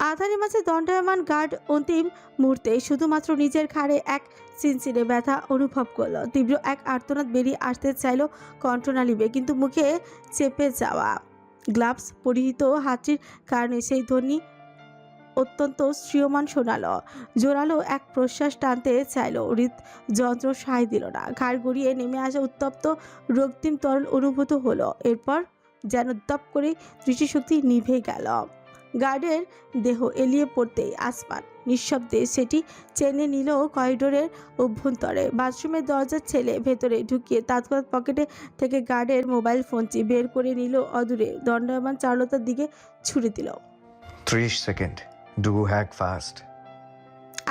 আধারের মাঝে দণ্ডায়মান গার্ড অন্তিম মুহূর্তে শুধুমাত্র নিজের ঘাড়ে এক চিনচিনে ব্যথা অনুভব করলো। তীব্র এক আর্তনাদ বেরিয়ে আসতে চাইলো কণ্ঠনালীবে, কিন্তু মুখে চেপে যাওয়া গ্লাভস পরিহিত হাতটির কারণে সেই ধ্বনি অত্যন্ত শ্রিয়মান শোনালো। জোরালো এক প্রশ্বাস টানতে চাইলো, হৃদযন্ত্র সায় দিল না। ঘাড় গড়িয়ে নেমে আসা উত্তপ্ত রক্তিম তরল অনুভূত হলো। এরপর যেন দপ করে দৃষ্টিশক্তি নিভে গেল। গার্ডের দেহ এলিয়ে পড়তেই আসমান নিঃশব্দে সেটি চেনে নিল করিডোরের অভ্যন্তরে। বাথরুমের দরজা ছেলে ভেতরে ঢুকিয়ে তৎক্ষণাৎ পকেটে থেকে গার্ডের মোবাইল ফোনটি বের করে নিল, অদূরে দণ্ডায়মান চারুলতার দিকে ছুড়ে দিল। 30 সেকেন্ড, ডু হ্যাক ফাস্ট।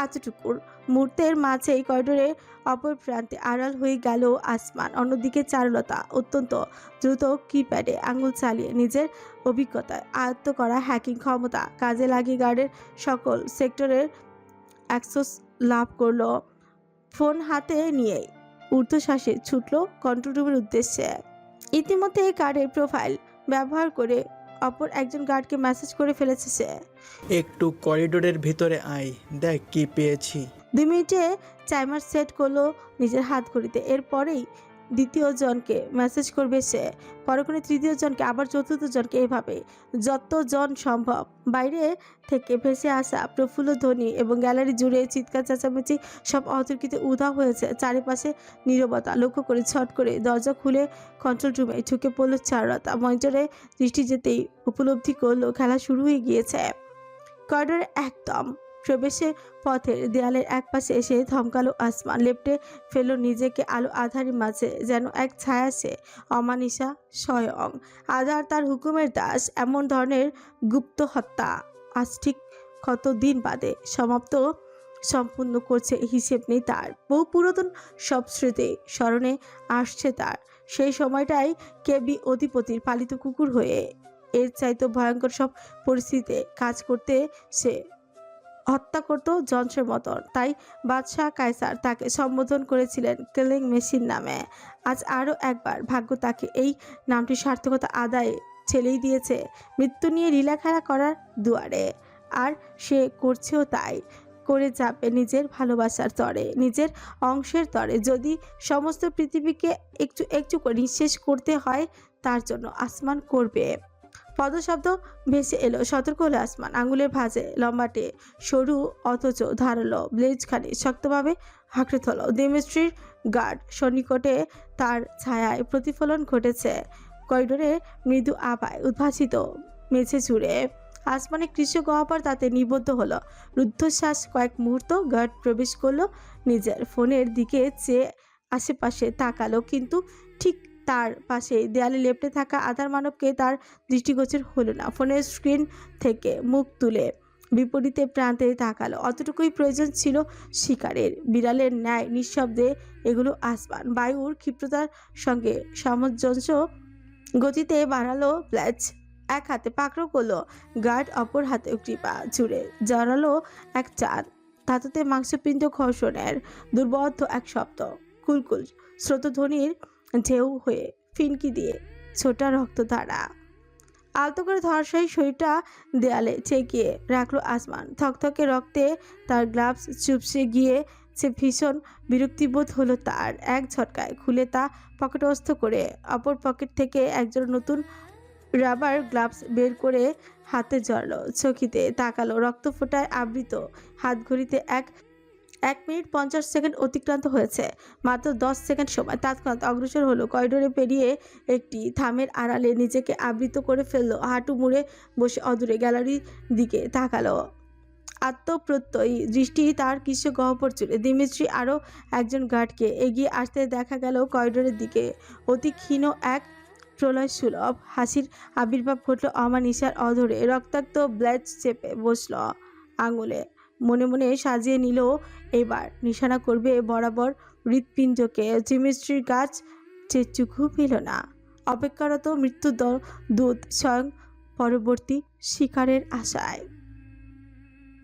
এতটুকুর মুহূর্তের মাঝেই করিডোরের অপর প্রান্তে আড়াল হয়ে গেল আসমান। অন্যদিকে চারুলতা অত্যন্ত দ্রুত কিপ্যাডে আঙুল চালিয়ে নিজের অভিজ্ঞতায় আয়ত্ত করা হ্যাকিং ক্ষমতা কাজে লাগিয়ে গার্ডের সকল সেক্টরের অ্যাক্সেস লাভ করলো। ফোন হাতে নিয়ে ঊর্ধ্বশ্বাসে ছুটল কন্ট্রোল রুমের উদ্দেশ্যে। ইতিমধ্যে গার্ডের প্রোফাইল ব্যবহার করে অপর একজন গার্ডকে মেসেজ করে ফেলেছে সে। একটু করিডোরের ভিতরে আয়, দেখ কি পেয়েছি। 2 মিনিটে টাইমার সেট করলো নিজের হাত ঘড়িতে। এরপরেই দ্বিতীয় জনকে মেসেজ করবে সে, পরক্ষণে তৃতীয় জনকে, আবার চতুর্থ জনকে, এভাবে যতজন সম্ভব। বাইরে থেকে ভেসে আসা প্রফুল্ল ধ্বনি এবং গ্যালারি জুড়ে চিৎকার চেঁচামেচি সব অতর্কিতে উধাও হয়েছে। চারিপাশে নীরবতা লক্ষ্য করে ছট করে দরজা খুলে কন্ট্রোল রুমে ঢুকে পড়ল চারুলতা। মনিটরে দৃষ্টি যেতেই উপলব্ধি করলো খেলা শুরু হয়ে গিয়েছে। করিডোরে একদম প্রবেশের পথের দেয়ালের একপাশে এসে থমকালো আসমান। লেপ্টে ফেলল নিজেকে আলো আধারের মাঝে, যেন এক ছায়া সে, অমানিসা স্বয়ং। আধার তার হুকুমের দাস। এমন ধরনের গুপ্ত হত্যা আজ ঠিক কতদিন বাদে সম্পূর্ণ করছে হিসেব নেই তার। বহু পুরাতন সব স্মৃতি স্মরণে আসছে তার। সেই সময়টাই কেবি অধিপতির পালিত কুকুর হয়ে এর চাইতে ভয়ঙ্কর সব পরিস্থিতিতে কাজ করতে সে হত্যা করত যন্ত্রের মতন। তাই বাদশাহ কায়সার তাকে সম্বোধন করেছিলেন কিলিং মেশিন নামে। আজ আরও একবার ভাগ্য তাকে এই নামটির সার্থকতা আদায়ে ছেলেই দিয়েছে মৃত্যু নিয়ে লীলাখেলা করার দুয়ারে। আর সে করছেও তাই, করে যাবে নিজের ভালোবাসার তরে, নিজের অংশের তরে। যদি সমস্ত পৃথিবীকে একটু একটু করে নিঃশেষ করতে হয়, তার জন্য আসমান করবে। পদশব্দ ভেসে এলো, সতর্ক হলো আসমান। আঙুলের ভাঁজে লম্বাটে সরু অথচ ধারালো ব্লেজখানি শক্তভাবে আঁকড়ে ধরল। দিমিত্রির গার্ড সন্নিকটে তার ছায়ায় প্রতিফলন ঘটেছে। করিডোরে মৃদু আভায় উদ্ভাসিত মেঝে জুড়ে আসমানে কৃষ্ণ গহ্বর তাতে নিবদ্ধ হলো। রুদ্ধশ্বাস কয়েক মুহূর্ত গার্ড প্রবেশ করলো, নিজের ফোনের দিকে চেয়ে আশেপাশে তাকালো, কিন্তু ঠিক তার পাশে দেয়ালে লেপ্টে থাকা আধার মানবকে তার দৃষ্টিগোচর হলো না। ফোনের স্ক্রিন থেকে মুখ তুলে বিপরীতে প্রান্তে তাকালো। অতটুকুই প্রয়োজন ছিল শিকারের। বিড়ালের ন্যায় নিঃশব্দে এগুলো আসমান। বায়ুর ক্ষিপ্রতার সঙ্গে সামঞ্জস্য গতিতে বাড়ালো ব্লেজ। এক হাতে পাকড়ো করলো গার্ড, অপর হাতে কৃপা জুড়ে জড়ালো এক চাঁদ। ধাতুতে মাংসপিণ্ড ঘর্ষণের দুর্বোধ্য এক শব্দ, কুলকুল স্রোতধ্বনির ঢেউ হয়ে ফিনকি দিয়ে ছোটা রক্তধারা। আলতো করে ধরাশায়ী শরীরটা দেয়ালে ঠেকিয়ে রাখলো আসমান। থকথকে রক্তে তার গ্লাভস চুপসে গিয়ে সে ভীষণ বিরক্তিবোধ হলো তার। এক ঝটকায় খুলে তা পকেটস্থ করে অপর পকেট থেকে একজন নতুন রাবার গ্লাভস বের করে হাতে জড়ালো। চকিতে তাকালো, রক্ত ফোঁটায় আবৃত হাত ঘড়িতে 1 মিনিট 50 সেকেন্ড অতিক্রান্ত হয়েছে। মাত্র 10 সেকেন্ড সময়। তৎক্ষণাৎ অগ্রসর হলো, করিডোরে পেরিয়ে একটি থামের আড়ালে নিজেকে আবৃত করে ফেললো। হাঁটু মুড়ে বসে অদূরে গ্যালারির দিকে তাকালো। আত্মপ্রত্যয়ী দৃষ্টি তার কৃষ্ণ গহ্বর জুড়ে। দিমিত্রি আরও একজন গার্ডকে এগিয়ে আসতে দেখা গেল করিডোরের দিকে। অতি ক্ষীণ এক প্রলয় সুলভ হাসির আবির্ভাব ঘটল অমানিসার অধরে। রক্তাক্ত ব্লেড চেপে বসল আঙুলে। মনে মনে সাজিয়ে নিল এবার নিশানা করবে বরাবর হৃৎপিণ্ডকে। জিমিস্ট্রির গাছ যে চুকু পেল না। অপেক্ষারত মৃত্যু দূত স্বয়ং পরবর্তী শিকারের আশায়।